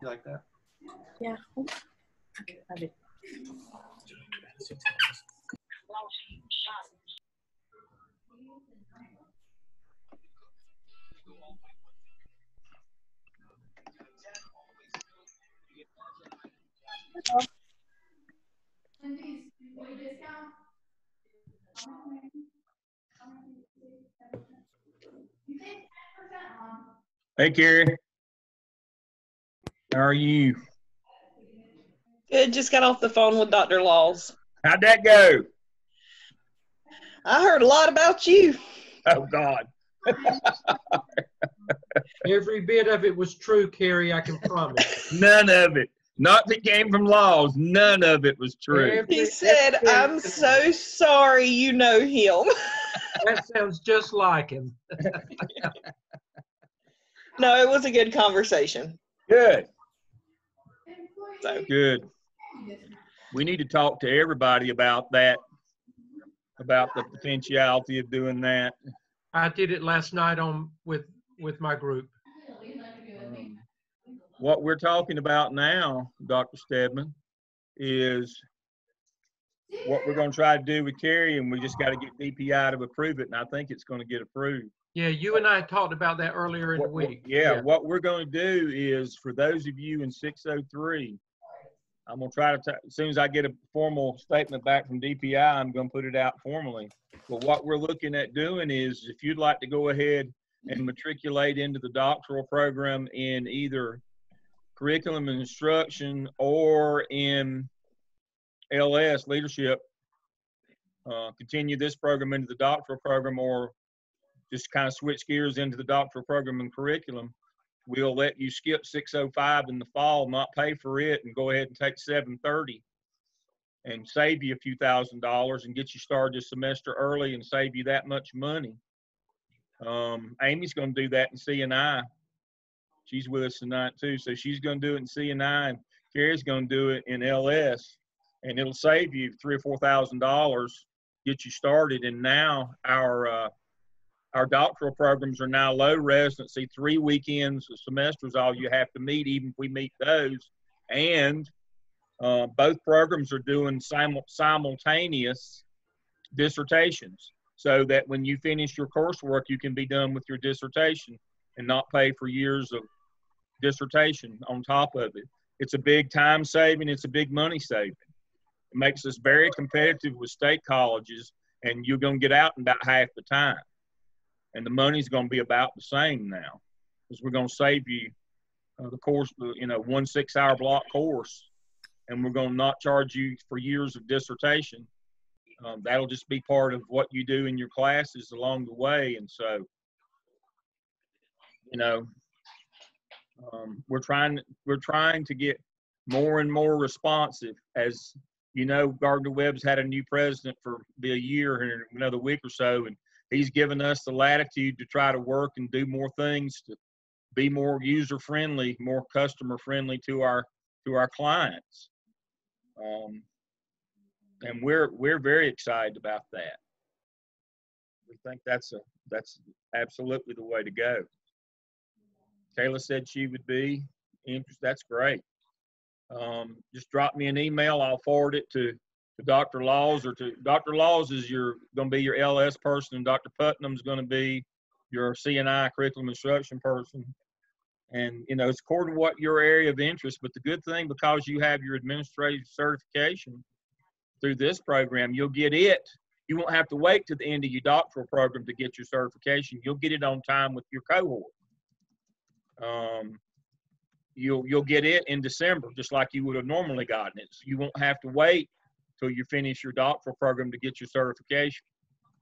You like that? Yeah. Okay, I do. Hey, Carrie. How are you? Good. Just got off the phone with Dr. Laws. How'd that go? I heard a lot about you. Oh, God. Every bit of it was true, Carrie, I can promise. None of it. Not that came from Laws. None of it was true. He said, I'm so sorry you know him. That sounds just like him. No, it was a good conversation. Good. So Good. We need to talk to everybody about that, about the potentiality of doing that. I did it last night with my group. What we're talking about now, Dr. Stedman, is what we're going to try to do with Carrie, and we just got to get DPI to approve it, and I think it's going to get approved. Yeah, you and I talked about that earlier in the week. What we're going to do is, for those of you in 603, I'm going to try to, as soon as I get a formal statement back from DPI, I'm going to put it out formally. But what we're looking at doing is, if you'd like to go ahead and matriculate into the doctoral program in either curriculum and instruction or in LS leadership, continue this program into the doctoral program, or just kind of switch gears into the doctoral program and curriculum, we'll let you skip 605 in the fall, not pay for it, and go ahead and take 730 and save you a few $1,000s and get you started this semester early and save you that much money. Amy's going to do that in C&I. She's with us tonight too, so she's going to do it in C&I, and Carrie's going to do it in LS, and it'll save you $3,000 or $4,000, get you started. And now our doctoral programs are now low residency, 3 weekends a semester is all you have to meet, even if we meet those. And both programs are doing simultaneous dissertations, so that when you finish your coursework, you can be done with your dissertation and not pay for years of dissertation on top of it. It's a big time saving. It's a big money saving. It makes us very competitive with state colleges, and you're going to get out in about half the time. And the money's going to be about the same now, because we're going to save you the course, 1 6-hour block course, and we're going to not charge you for years of dissertation. That'll just be part of what you do in your classes along the way. And so, we're trying to get more and more responsive. As you know, Gardner-Webb's had a new president for a year and another week or so, and he's given us the latitude to try to work and do more things to be more user-friendly, more customer-friendly to our clients. And we're very excited about that. We think that's absolutely the way to go. Kayla said she would be interested. That's great. Just drop me an email. I'll forward it to Dr. Laws, or to Dr. Laws is going to be your LS person, and Dr. Putnam's going to be your C&I curriculum instruction person. And, it's according to what your area of interest. But the good thing, because you have your administrative certification through this program, you'll get it. You won't have to wait to the end of your doctoral program to get your certification. You'll get it on time with your cohort. You'll get it in December, just like you would have normally gotten it. So you won't have to wait till you finish your doctoral program to get your certification.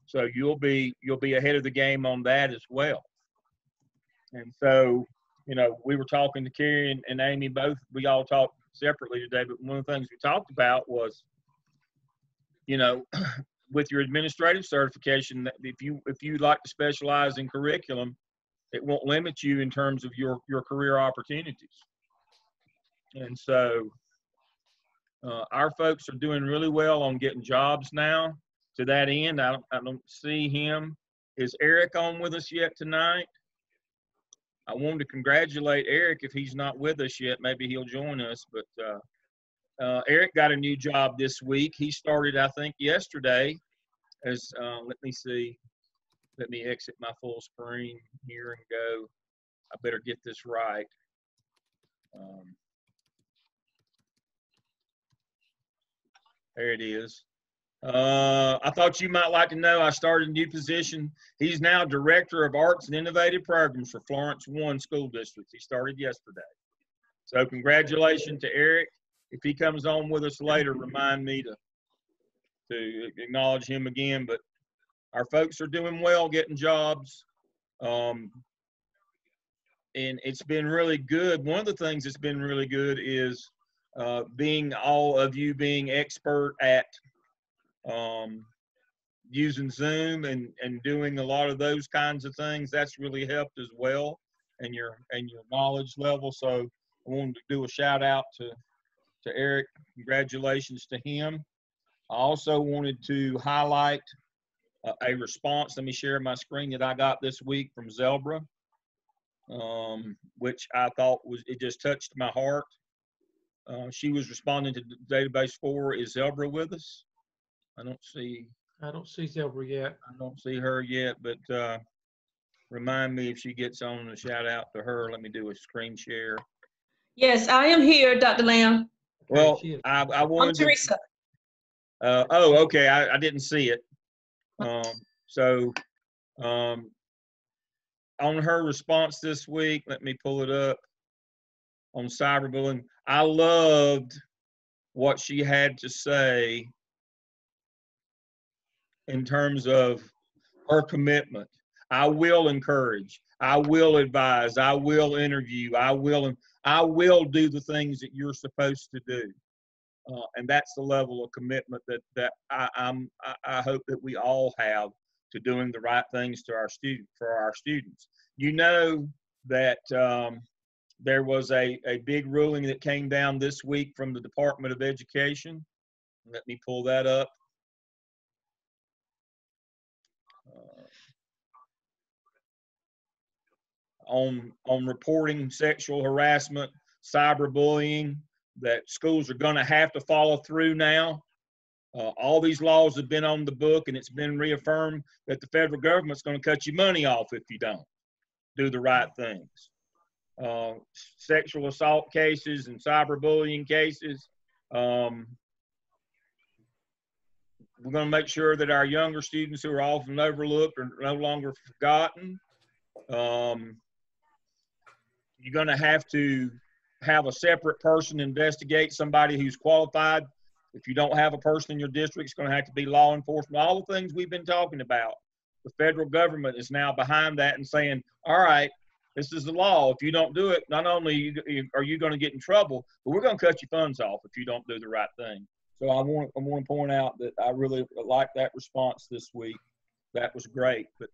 So you'll be ahead of the game on that as well. And so, we were talking to Carrie and Amy both. We all talked separately today, but one of the things we talked about was, with your administrative certification, that if you like to specialize in curriculum, it won't limit you in terms of your career opportunities. And so our folks are doing really well on getting jobs now. To that end, I don't see him. Is Eric on with us yet tonight? I wanted to congratulate Eric. If he's not with us yet, maybe he'll join us. But Eric got a new job this week. He started, I think, yesterday. As let me see. Let me exit my full screen here and go. I better get this right. There it is. I thought you might like to know I started a new position. He's now Director of Arts and Innovative Programs for Florence 1 School District. He started yesterday. So congratulations to Eric. If he comes on with us later, remind me to acknowledge him again. But our folks are doing well, getting jobs. And it's been really good. One of the things that's been really good is all of you being expert at using Zoom and doing a lot of those kinds of things. That's really helped as well, and your knowledge level. So I wanted to do a shout out to Eric. Congratulations to him. I also wanted to highlight a response. Let me share my screen that I got this week from Zelbra, which I thought it just touched my heart. She was responding to database 4. Is Zelbra with us? I don't see Zelbra yet. I don't see her yet, but remind me if she gets on. A shout out to her. Let me do a screen share. Yes, I am here, Dr. Lamb. Well, I wanted I'm Teresa. Oh, okay. I didn't see it. So on her response this week, let me pull it up on cyberbullying. I loved what she had to say in terms of her commitment. I will encourage, I will advise, I will interview, I will do the things that you're supposed to do. And that's the level of commitment that I hope that we all have to doing the right things for our students. You know that there was a big ruling that came down this week from the Department of Education. Let me pull that up. On reporting sexual harassment, cyberbullying, that schools are going to have to follow through now. All these laws have been on the book, and it's been reaffirmed that the federal government's going to cut your money off if you don't do the right things. Sexual assault cases and cyberbullying cases, we're going to make sure that our younger students who are often overlooked are no longer forgotten. You're going to have a separate person investigate somebody who's qualified. If you don't have a person in your district, it's going to have to be law enforcement. All the things we've been talking about. The federal government is now behind that and saying, all right, this is the law. If you don't do it, not only are you going to get in trouble, but we're going to cut your funds off if you don't do the right thing. So I want to point out that I really like that response this week. That was great. But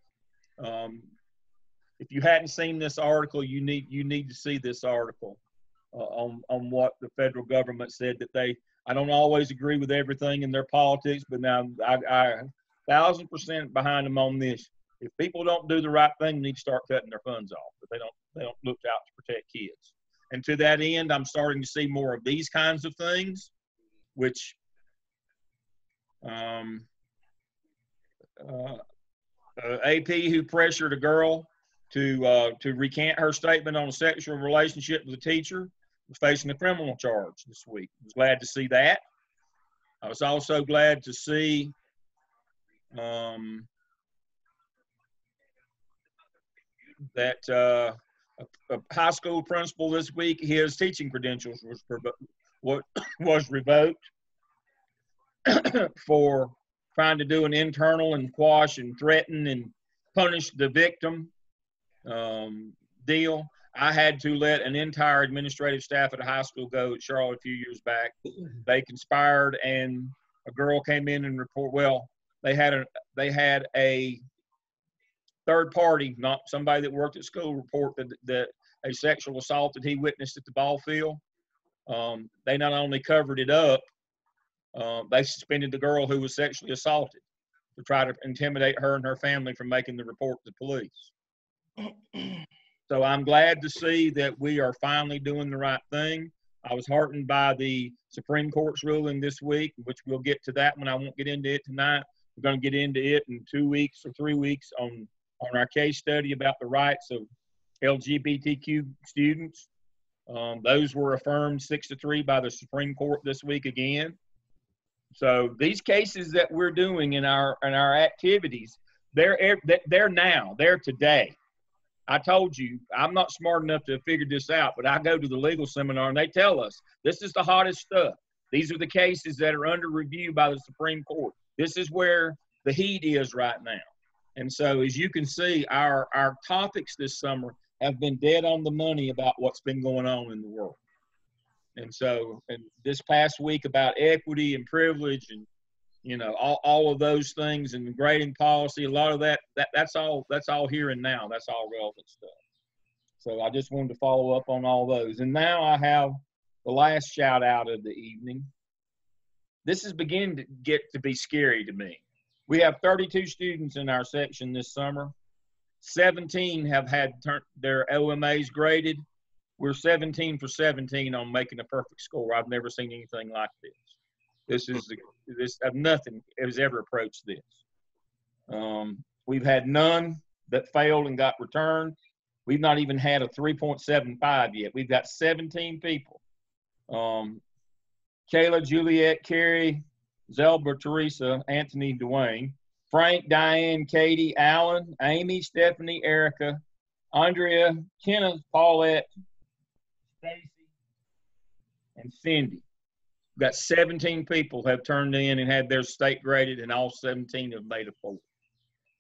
if you hadn't seen this article, you need to see this article on what the federal government said that I don't always agree with everything in their politics, but now I 1,000% behind them on this. If people don't do the right thing, they need to start cutting their funds off. But they don't look out to protect kids. And to that end, I'm starting to see more of these kinds of things, which AP who pressured a girl to recant her statement on a sexual relationship with a teacher was facing a criminal charge this week. I was glad to see that. I was also glad to see that a high school principal this week, his teaching credentials was revoked for trying to do an internal and quash and threaten and punish the victim deal. I had to let an entire administrative staff at a high school go at Charlotte a few years back. They conspired, and a girl came in and reported. Well, they had a third party, not somebody that worked at school, report that a sexual assault that he witnessed at the ball field. They not only covered it up, they suspended the girl who was sexually assaulted to try to intimidate her and her family from making the report to the police. So I'm glad to see that we are finally doing the right thing. I was heartened by the Supreme Court's ruling this week, which we'll get to that one. I won't get into it tonight. We're going to get into it in 2 weeks or 3 weeks on our case study about the rights of LGBTQ students. Those were affirmed 6-3 by the Supreme Court this week again. So these cases that we're doing in our activities, they're now, they're today. I told you, I'm not smart enough to have figured this out, but I go to the legal seminar and they tell us this is the hottest stuff. These are the cases that are under review by the Supreme Court. This is where the heat is right now. And so as you can see, our topics this summer have been dead on the money about what's been going on in the world. And so, and this past week about equity and privilege and, you know, all of those things and grading policy, a lot of that's all here and now. That's all relevant stuff. So I just wanted to follow up on all those. And now I have the last shout out of the evening. This is beginning to get to be scary to me. We have 32 students in our section this summer. 17 have had their OMAs graded. We're 17 for 17 on making a perfect score. I've never seen anything like this. Nothing has ever approached this. We've had none that failed and got returned. We've not even had a 3.75 yet. We've got 17 people. Kayla, Juliet, Carrie, Zelba, Teresa, Anthony, Dwayne, Frank, Diane, Katie, Alan, Amy, Stephanie, Erica, Andrea, Kenneth, Paulette, Stacy, and Cindy. We've got 17 people have turned in and had their state graded, and all 17 have made a 4.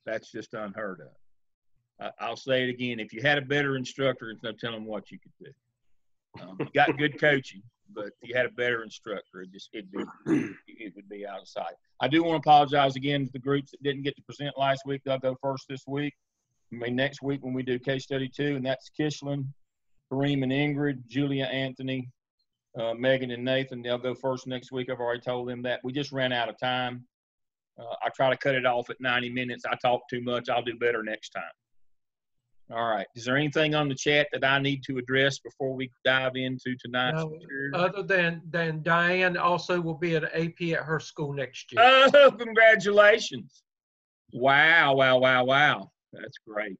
That's just unheard of. I'll say it again. If you had a better instructor, there's no telling what you could do. You got good coaching, but if you had a better instructor, it would be out of sight. I do want to apologize again to the groups that didn't get to present last week. They'll go first this week. I mean, next week when we do case study 2, and that's Kishlin, Kareem and Ingrid, Julia, Anthony, Megan and Nathan. They'll go first next week. I've already told them that. We just ran out of time. I try to cut it off at 90 minutes. I talk too much. I'll do better next time. All right. Is there anything on the chat that I need to address before we dive into tonight's material? Other than Diane also will be at AP at her school next year. Oh, congratulations. Wow, wow, wow, wow. That's great.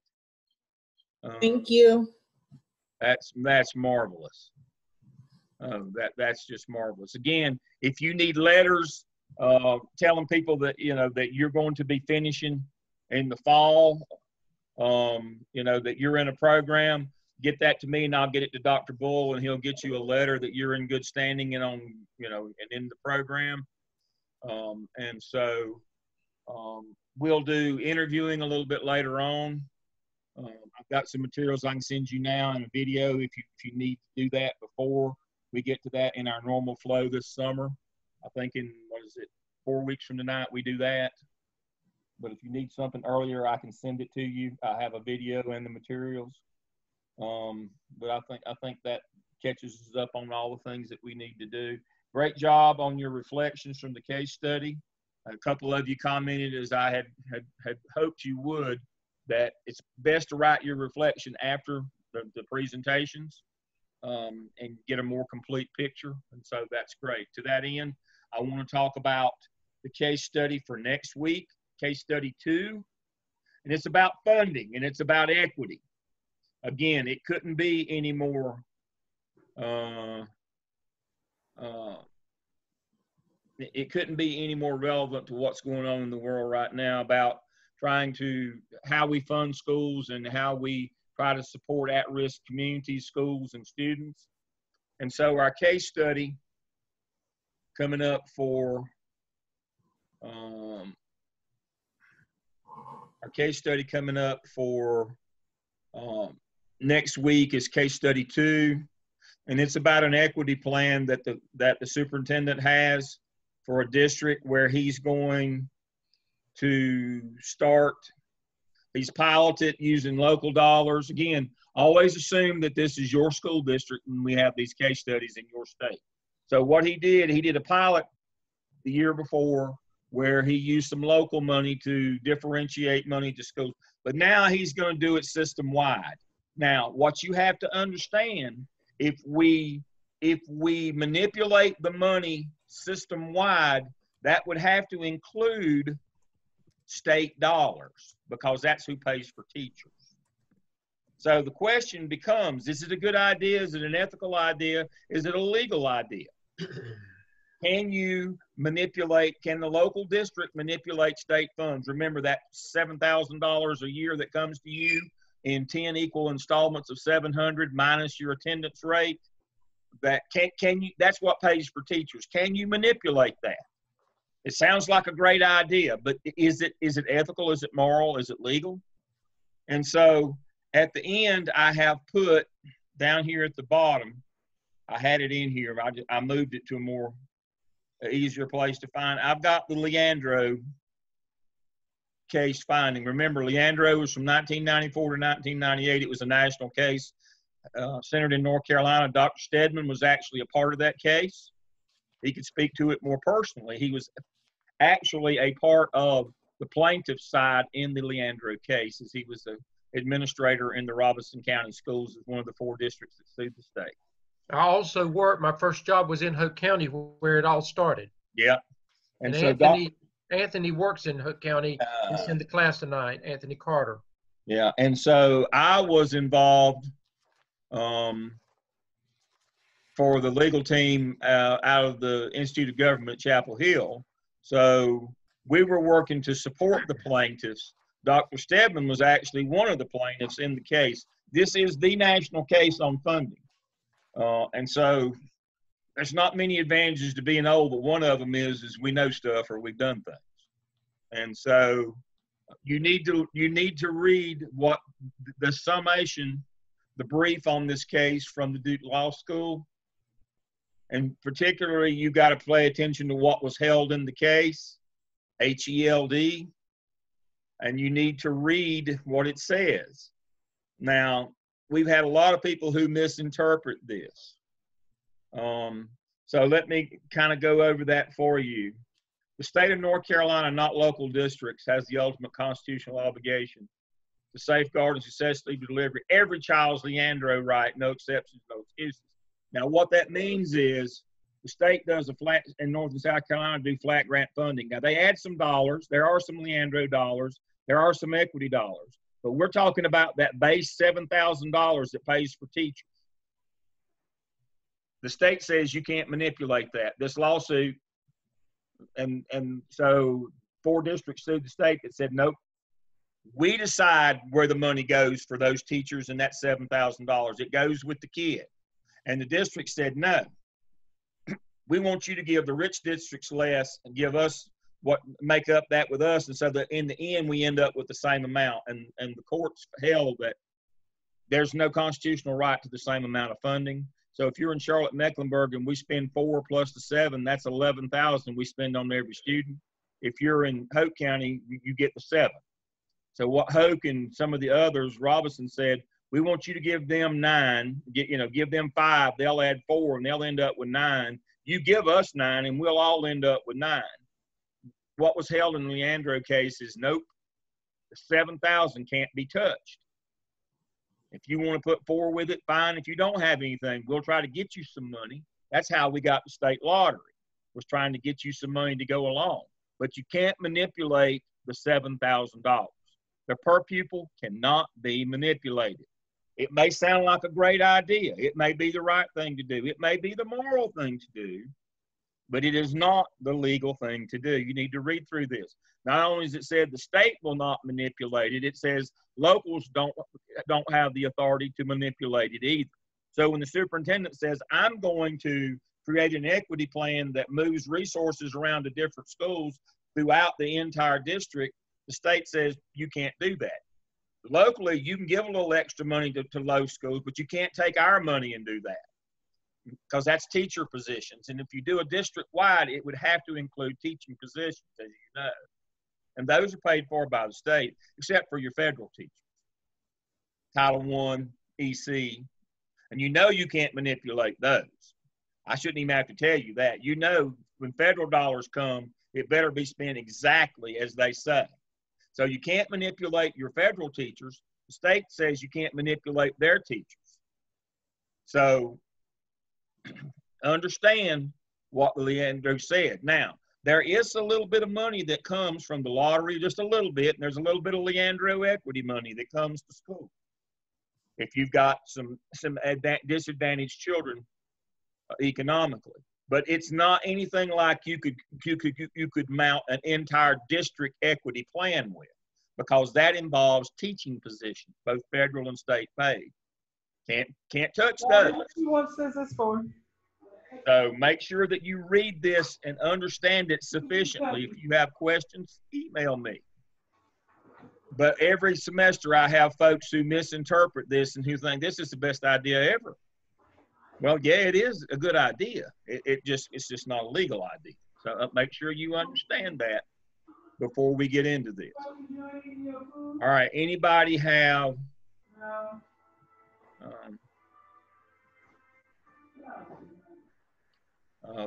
Thank you. That's marvelous. That's just marvelous. Again, if you need letters telling people that, you know, that you're going to be finishing in the fall, you know, that you're in a program, get that to me and I'll get it to Dr. Bull and he'll get you a letter that you're in good standing and on, you know, and in the program. And so we'll do interviewing a little bit later on. I've got some materials I can send you now and a video if you need to do that before we get to that in our normal flow this summer. I think in, 4 weeks from tonight we do that. But if you need something earlier, I can send it to you. I have a video and the materials. But I think that catches us up on all the things that we need to do. Great job on your reflections from the case study. A couple of you commented, as I had hoped you would, that it's best to write your reflection after the presentations and get a more complete picture. And so that's great. To that end, I want to talk about the case study for next week, case study 2. And it's about funding and it's about equity. Again, it couldn't be any more it couldn't be any more relevant to what's going on in the world right now about trying to how we fund schools and how we try to support at-risk communities, schools, and students. And so our case study coming up for next week is case study 2, and it's about an equity plan that the superintendent has for a district where he's going to start. He's piloted using local dollars. Again, always assume that this is your school district when we have these case studies in your state. So what he did a pilot the year before where he used some local money to differentiate money to schools. But now he's going to do it system-wide. Now, what you have to understand, if we manipulate the money system-wide, that would have to include state dollars, because that's who pays for teachers. So the question becomes, is it a good idea? Is it an ethical idea? Is it a legal idea? Can you manipulate, can the local district manipulate state funds? Remember that $7,000 a year that comes to you in 10 equal installments of $700 minus your attendance rate? That can you, that's what pays for teachers. Can you manipulate that? It sounds like a great idea, but is it ethical? Is it moral? Is it legal? And so at the end, I have put down here at the bottom, I had it in here. I moved it to a more easier place to find. I've got the Leandro case finding. Remember, Leandro was from 1994 to 1998. It was a national case centered in North Carolina. Dr. Stedman was actually a part of that case. He could speak to it more personally. He was actually a part of the plaintiff's side in the Leandro case, as he was the administrator in the Robeson County Schools as one of the 4 districts that sued the state. I also worked, my first job was in Hoke County where it all started. Yeah. And so Anthony works in Hoke County. He's in the class tonight, Anthony Carter. Yeah, and so I was involved for the legal team out of the Institute of Government, Chapel Hill. So we were working to support the plaintiffs. Dr. Stedman was actually one of the plaintiffs in the case. This is the national case on funding. And so there's not many advantages to being old, but one of them is we know stuff or we've done things. And so you need to read what the summation, the brief on this case from the Duke Law School. And particularly, you got to pay attention to what was held in the case, HELD, and you need to read what it says. Now, we've had a lot of people who misinterpret this. So let me kind of go over that for you. The state of North Carolina, not local districts, has the ultimate constitutional obligation to safeguard and successfully deliver every child's Leandro right, no exceptions, no excuses. Now, what that means is the state does a flat, in North and South Carolina, do flat grant funding. Now, they add some dollars. There are some Leandro dollars. There are some equity dollars. But we're talking about that base $7,000 that pays for teachers. The state says you can't manipulate that. This lawsuit, and so 4 districts sued the state that said, nope, we decide where the money goes for those teachers and that $7,000. It goes with the kid. And the district said, no, we want you to give the rich districts less and give us what, make up that with us. And so that in the end, we end up with the same amount. And the courts held that there's no constitutional right to the same amount of funding. So if you're in Charlotte, Mecklenburg, and we spend 4 plus the 7, that's 11,000 we spend on every student. If you're in Hoke County, you get the 7. So what Hoke and some of the others, Robinson said, we want you to give them 9, give them 5, they'll add 4, and they'll end up with 9. You give us 9, and we'll all end up with 9. What was held in the Leandro case is, nope, the 7,000 can't be touched. If you want to put 4 with it, fine. If you don't have anything, we'll try to get you some money. That's how we got the state lottery, was trying to get you some money to go along. But you can't manipulate the $7,000. The per pupil cannot be manipulated. It may sound like a great idea. It may be the right thing to do. It may be the moral thing to do, but it is not the legal thing to do. You need to read through this. Not only is it said the state will not manipulate it, it says locals don't have the authority to manipulate it either. So when the superintendent says, I'm going to create an equity plan that moves resources around to different schools throughout the entire district, the state says you can't do that. Locally, you can give a little extra money to low schools, but you can't take our money and do that because that's teacher positions. And if you do a district-wide, it would have to include teaching positions, as you know. And those are paid for by the state, except for your federal teachers. Title I, EC. And you know you can't manipulate those. I shouldn't even have to tell you that. You know when federal dollars come, it better be spent exactly as they say. So you can't manipulate your federal teachers, The state says you can't manipulate their teachers. So understand what Leandro said. Now, there is a little bit of money that comes from the lottery, just a little bit, and there's a little bit of Leandro equity money that comes to school. If you've got some disadvantaged children economically, but it's not anything like you could mount an entire district equity plan with, because that involves teaching positions, both federal and state paid. Can't touch those. What's this for? So make sure that you read this and understand it sufficiently. If you have questions, email me. But every semester I have folks who misinterpret this and who think this is the best idea ever. Well, yeah, it is a good idea. It's just not a legal idea. So make sure you understand that before we get into this. All right, anybody have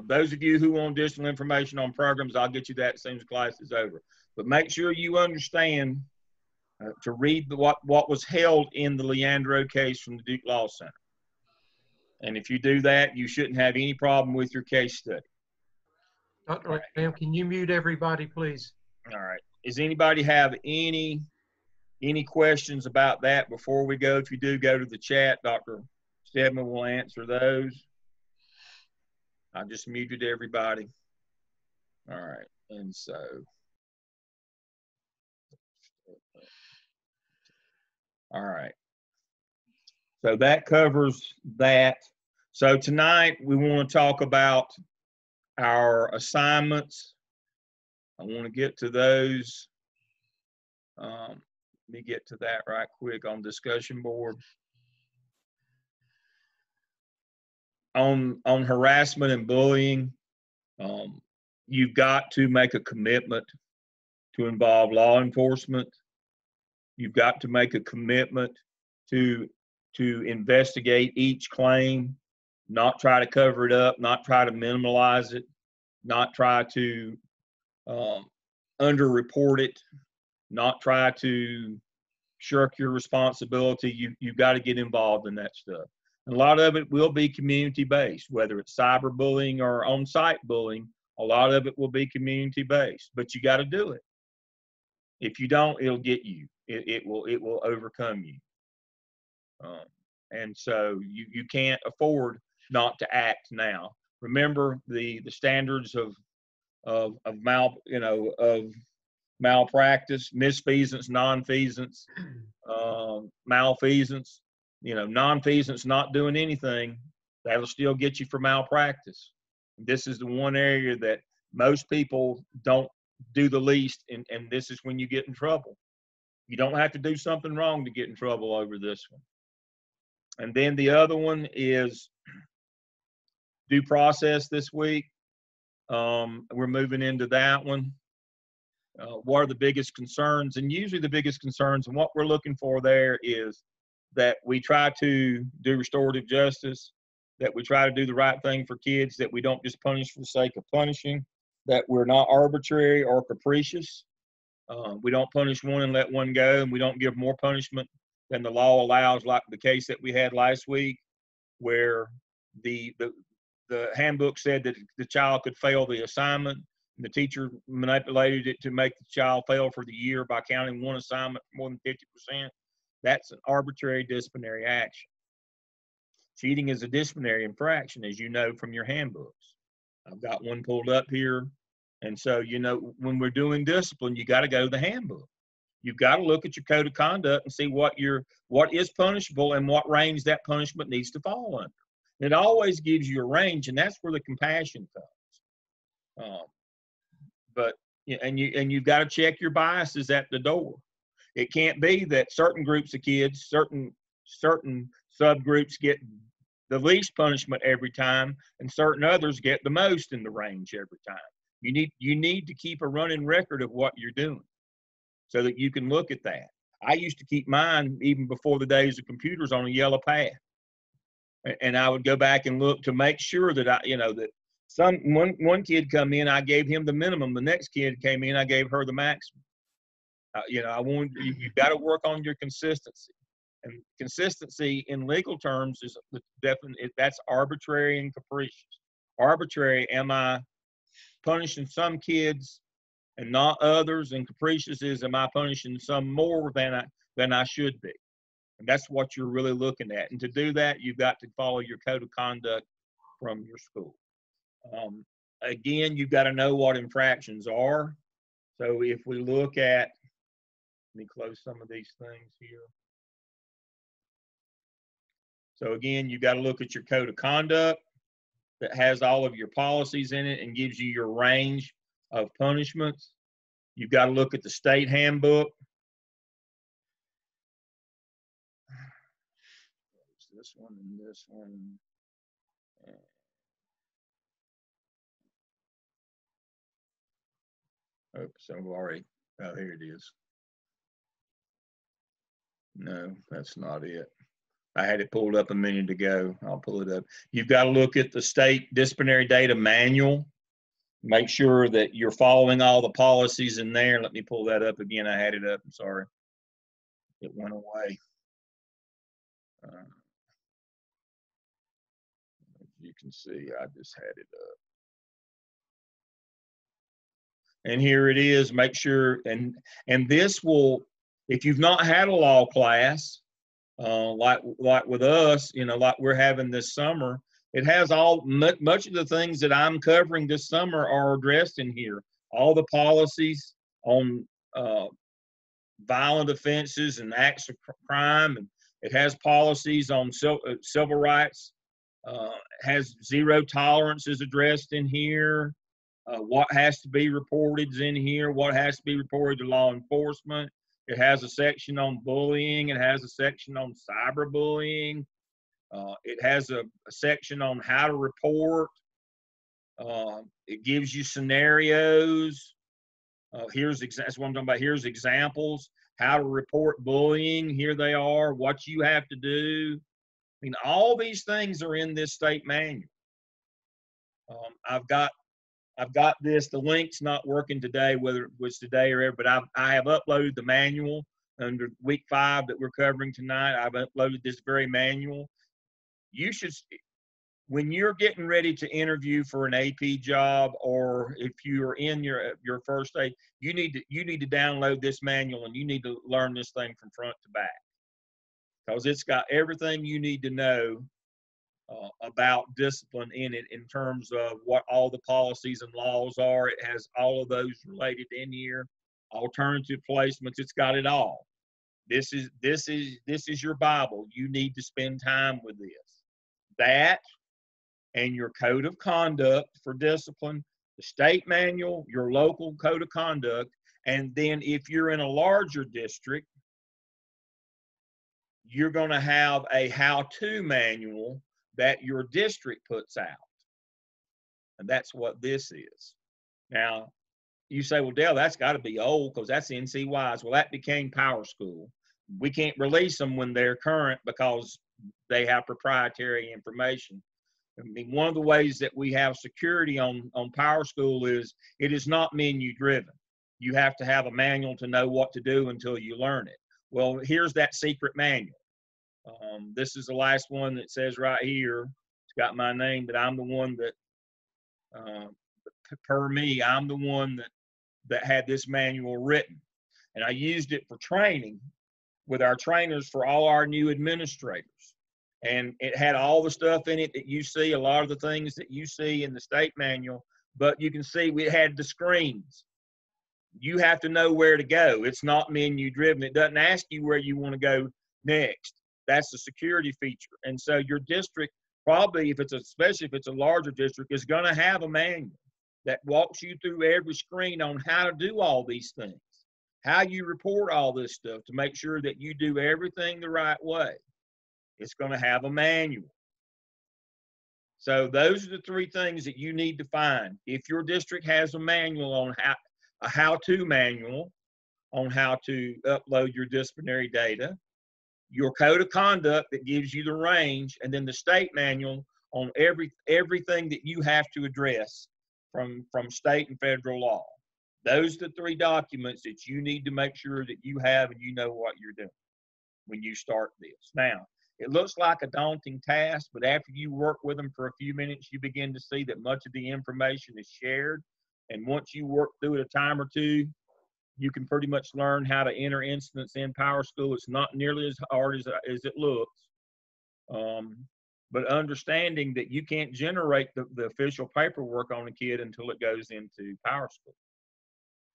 those of you who want additional information on programs, I'll get you that as soon as class is over. But make sure you understand to read what was held in the Leandro case from the Duke Law Center. And if you do that, you shouldn't have any problem with your case study. Dr. Lamb, can you mute everybody, please? All right. Does anybody have any questions about that before we go? If you do, go to the chat. Dr. Stedman will answer those. I just muted everybody. All right. And so, all right. So that covers that. So tonight we want to talk about our assignments. I want to get to those. Let me get to that right quick on discussion board. On harassment and bullying, you've got to make a commitment to involve law enforcement. You've got to make a commitment to investigate each claim, not try to cover it up, not try to minimize it, not try to underreport it, not try to shirk your responsibility. You've got to get involved in that stuff. And a lot of it will be community-based, whether it's cyberbullying or on-site bullying. A lot of it will be community-based, but you got to do it. If you don't, it'll get you. It will overcome you. And so you can't afford not to act now. Remember the standards of malpractice, misfeasance, nonfeasance, malfeasance. Nonfeasance, not doing anything, that'll still get you for malpractice. This is the one area that most people don't do the least, and this is when you get in trouble. You don't have to do something wrong to get in trouble over this one. And then the other one is due process this week. We're moving into that one. What are the biggest concerns? And usually the biggest concerns, and what we're looking for there is that we try to do restorative justice, that we try to do the right thing for kids, that we don't just punish for the sake of punishing, that we're not arbitrary or capricious. We don't punish one and let one go, and we don't give more punishment than the law allows, like the case that we had last week, where the handbook said that the child could fail the assignment, and the teacher manipulated it to make the child fail for the year by counting one assignment for more than 50%. That's an arbitrary disciplinary action. Cheating is a disciplinary infraction, as you know from your handbooks. I've got one pulled up here. And so, when we're doing discipline, you got to go to the handbook. You've got to look at your code of conduct and see what is punishable and what range that punishment needs to fall under. It always gives you a range, and that's where the compassion comes. You've got to check your biases at the door. It can't be that certain groups of kids, certain subgroups get the least punishment every time, and certain others get the most in the range every time. You need to keep a running record of what you're doing so that you can look at that. I used to keep mine even before the days of computers on a yellow pad. And I would go back and look to make sure that one kid come in, I gave him the minimum. The next kid came in, I gave her the maximum. You know, you've got to work on your consistency. And consistency in legal terms is definitely, that's arbitrary and capricious. Arbitrary, am I punishing some kids and not others? And capricious is, am I punishing some more than I should be? And that's what you're really looking at. And to do that, you've got to follow your code of conduct from your school. Again, you've got to know what infractions are. So if we look at, let me close some of these things here. So again, you've got to look at your code of conduct that has all of your policies in it and gives you your range of punishments. You've got to look at the state handbook. This one and this one. Oops, I've already, oh, here it is. No, that's not it. I had it pulled up a minute ago. I'll pull it up. You've got to look at the state disciplinary data manual. Make sure that you're following all the policies in there. Let me pull that up again. I had it up. I'm sorry. It went away. As you can see, I just had it up. And here it is. Make sure, and this will, if you've not had a law class, like with us, you know, like we're having this summer, it has much of the things that I'm covering this summer are addressed in here. All the policies on violent offenses and acts of crime, and it has policies on civil rights. Has zero tolerance is addressed in here. What has to be reported is in here. What has to be reported to law enforcement. It has a section on bullying. It has a section on cyberbullying. It has a section on how to report. It gives you scenarios. That's what I'm talking about. Here's examples. How to report bullying. Here they are. What you have to do. I mean, all these things are in this state manual. I've got this. The link's not working today, whether it was today or ever, but I have uploaded the manual under week 5 that we're covering tonight. I've uploaded this very manual. You should, when you're getting ready to interview for an AP job, or if you're in your first day, you need to download this manual and you need to learn this thing from front to back, because it's got everything you need to know about discipline in it, in terms of what all the policies and laws are. It has all of those related in here. Alternative placements, it's got it all. This is your Bible. You need to spend time with this. That and your code of conduct for discipline, the state manual, your local code of conduct, and then if you're in a larger district, you're going to have a how-to manual that your district puts out. And that's what this is. Now, you say, well, Dale, that's got to be old because that's NCYs. Well, that became Power School. We can't release them when they're current because they have proprietary information. I mean, one of the ways that we have security on Power School is it is not menu driven. You have to have a manual to know what to do until you learn it. Well, here's that secret manual. This is the last one that says right here, it's got my name, that I'm the one that, per me, I'm the one that had this manual written. And I used it for training with our trainers for all our new administrators. And it had all the stuff in it that you see, a lot of the things that you see in the state manual, but you can see we had the screens. You have to know where to go. It's not menu driven. It doesn't ask you where you want to go next. That's the security feature. And so your district, probably especially if it's a larger district, is going to have a manual that walks you through every screen on how to do all these things, how you report all this stuff to make sure that you do everything the right way. It's going to have a manual. So those are the 3 things that you need to find. If your district has a manual on a how-to manual on how to upload your disciplinary data, your code of conduct that gives you the range, and then the state manual on everything that you have to address from state and federal law. Those are the 3 documents that you need to make sure that you have and you know what you're doing when you start this. Now, it looks like a daunting task, but after you work with them for a few minutes, you begin to see that much of the information is shared. And once you work through it a time or two, you can pretty much learn how to enter incidents in PowerSchool. It's not nearly as hard as it looks. But understanding that you can't generate the official paperwork on a kid until it goes into PowerSchool.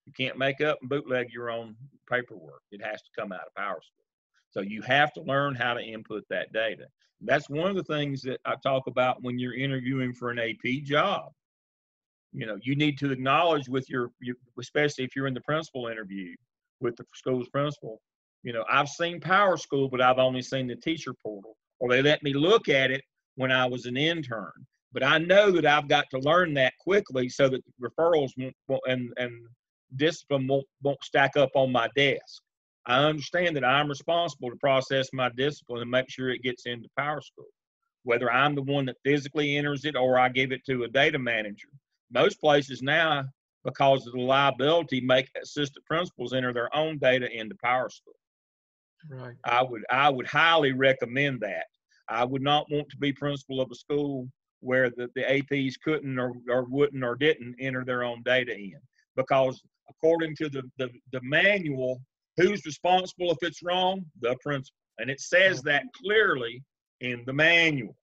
You can't make up and bootleg your own paperwork. It has to come out of PowerSchool. So you have to learn how to input that data. That's one of the things that I talk about when you're interviewing for an AP job. You know, you need to acknowledge with your especially if you're in the principal interview with the school's principal, you know, I've seen PowerSchool, but I've only seen the teacher portal, or they let me look at it when I was an intern. But I know that I've got to learn that quickly so that referrals won't, and discipline won't stack up on my desk. I understand that I'm responsible to process my discipline and make sure it gets into PowerSchool, whether I'm the one that physically enters it or I give it to a data manager. Most places now, because of the liability, make assistant principals enter their own data into PowerSchool. Right. I would highly recommend that. I would not want to be principal of a school where the APs couldn't or wouldn't or didn't enter their own data in, because according to the manual, who's responsible if it's wrong? The principal. And it says that clearly in the manual.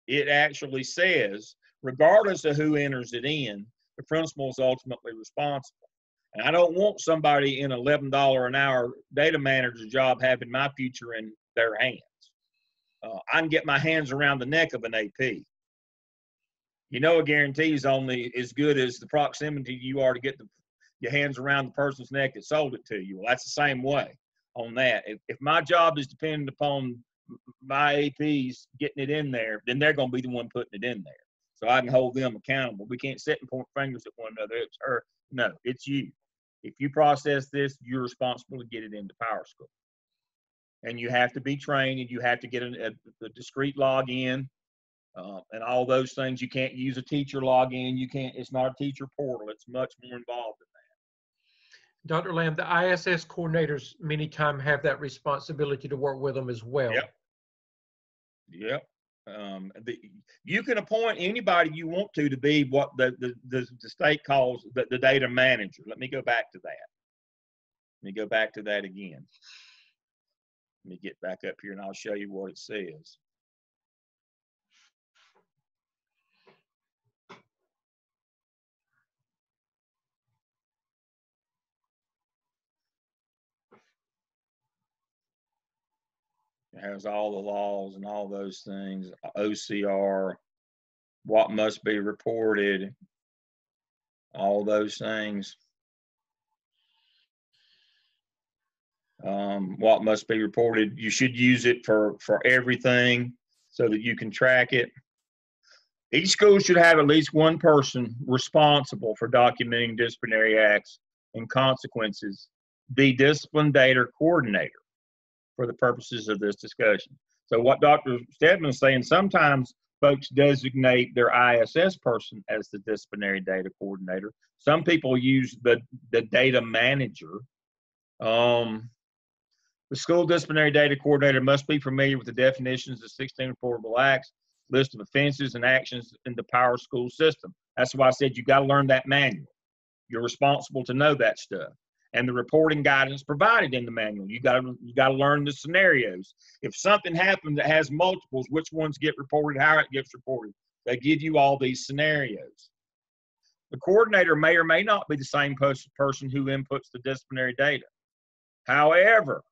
It actually says, regardless of who enters it in, the principal is ultimately responsible. And I don't want somebody in an $11 an hour data manager job having my future in their hands. I can get my hands around the neck of an AP. You know, a guarantee is only as good as the proximity you are to get your hands around the person's neck that sold it to you. Well, that's the same way on that. If my job is dependent upon my APs getting it in there, then they're going to be the one putting it in there. So I can hold them accountable. We can't sit and point fingers at one another. It's her. No, it's you. If you process this, you're responsible to get it into PowerSchool. And you have to be trained, and you have to get a discrete login and all those things. You can't use a teacher login. You can't. It's not a teacher portal. It's much more involved in that. Dr. Lamb, the ISS coordinators many times have that responsibility to work with them as well. Yep. You can appoint anybody you want to be what the state calls the data manager. Let me go back to that. Let me go back to that again. Let me get back up here and I'll show you what it says. It has all the laws and all those things, OCR, what must be reported, all those things. What must be reported. You should use it for everything so that you can track it. Each school should have at least one person responsible for documenting disciplinary acts and consequences, the discipline data coordinator, for the purposes of this discussion. So what Dr. Stedman is saying, sometimes folks designate their ISS person as the disciplinary data coordinator. Some people use the data manager. The school disciplinary data coordinator must be familiar with the definitions of 16 reportable acts, list of offenses and actions in the PowerSchool system. That's why I said you got to learn that manual. You're responsible to know that stuff. And the reporting guidance provided in the manual. You got to learn the scenarios. If something happens that has multiples, which ones get reported, how it gets reported. They give you all these scenarios. The coordinator may or may not be the same person who inputs the disciplinary data. However,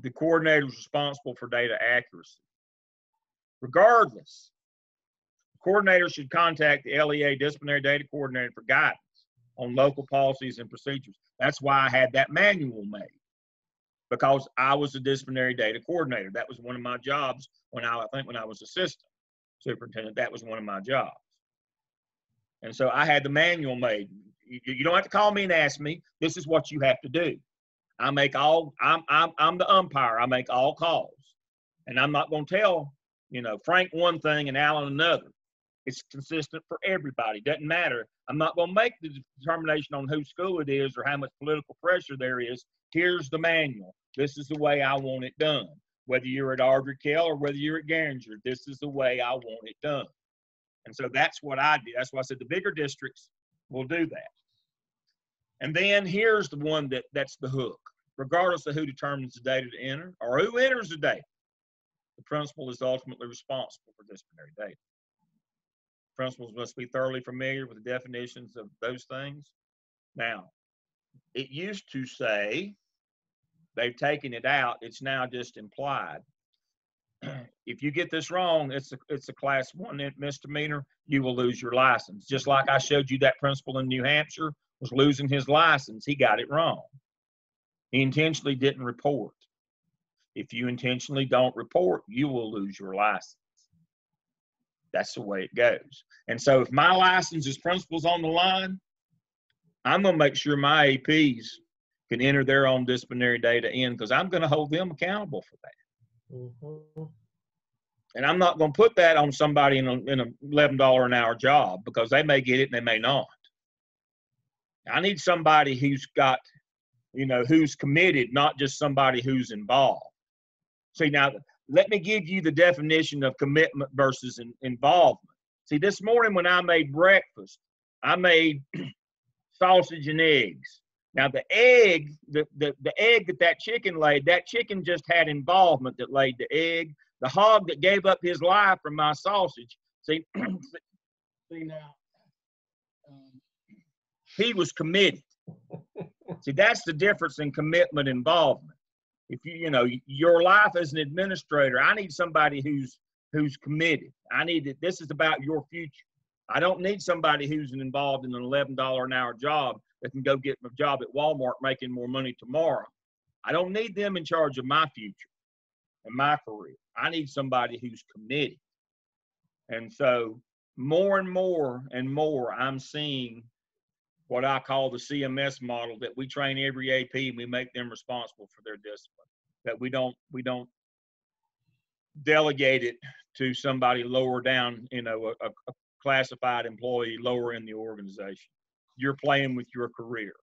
the coordinator is responsible for data accuracy. Regardless, the coordinator should contact the LEA disciplinary data coordinator for guidance on local policies and procedures. That's why I had that manual made, because I was a disciplinary data coordinator. That was one of my jobs when I was assistant superintendent. That was one of my jobs. And so I had the manual made. You don't have to call me and ask me. This is what you have to do. I'm the umpire. I make all calls. And I'm not going to tell, Frank one thing and Alan another. It's consistent for everybody. Doesn't matter. I'm not going to make the determination on whose school it is or how much political pressure there is. Here's the manual. This is the way I want it done. Whether you're at Ardrey Kell or whether you're at Garinger, this is the way I want it done. And so that's what I did. That's why I said the bigger districts will do that. And then here's the one that's the hook. Regardless of who determines the data to enter or who enters the data, the principal is ultimately responsible for disciplinary data. Principals must be thoroughly familiar with the definitions of those things. Now, it used to say, they've taken it out, it's now just implied. If you get this wrong, it's a class 1 misdemeanor, you will lose your license. Just like I showed you that principal in New Hampshire was losing his license, he got it wrong. He intentionally didn't report. If you intentionally don't report, you will lose your license. That's the way it goes. And so if my license as principal's on the line, I'm going to make sure my APs can enter their own disciplinary data in because I'm going to hold them accountable for that. Mm-hmm. And I'm not going to put that on somebody in an $11 an hour job because they may get it and they may not. I need somebody who's got, who's committed, not just somebody who's involved. See, now, let me give you the definition of commitment versus involvement. See, this morning when I made breakfast, I made sausage and eggs. Now, the egg, the egg that chicken laid, that chicken just had involvement that laid the egg. The hog that gave up his life for my sausage, see now, he was committed. See, that's the difference in commitment and involvement. If your life as an administrator, I need somebody who's committed. This is about your future. I don't need somebody who's involved in an $11 an hour job that can go get a job at Walmart making more money tomorrow. I don't need them in charge of my future and my career. I need somebody who's committed. And so more and more and more, I'm seeing what I call the CMS model, that we train every AP and we make them responsible for their discipline. That we don't delegate it to somebody lower down, a classified employee lower in the organization. You're playing with your career.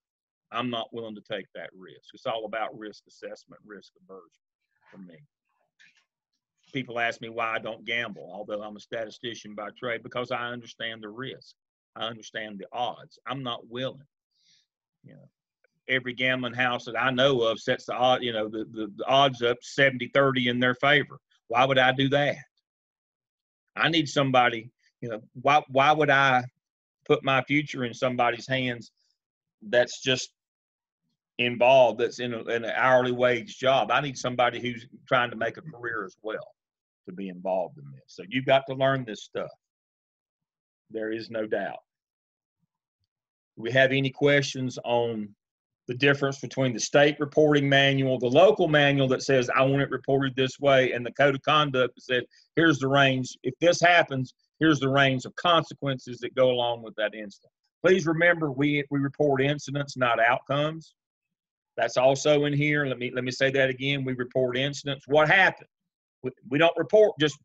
I'm not willing to take that risk. It's all about risk assessment, risk aversion for me. People ask me why I don't gamble, although I'm a statistician by trade, because I understand the risk. I understand the odds. I'm not willing. Every gambling house that I know of sets the odd, the odds up 70-30 in their favor. Why would I do that? I need somebody, why would I put my future in somebody's hands that's just involved, that's in an hourly wage job? I need somebody who's trying to make a career as well to be involved in this. So you've got to learn this stuff. There is no doubt. Do we have any questions on the difference between the state reporting manual, the local manual that says, I want it reported this way, and the code of conduct that said, here's the range. If this happens, here's the range of consequences that go along with that incident. Please remember, we report incidents, not outcomes. That's also in here. Let me say that again. We report incidents. What happened? We don't report just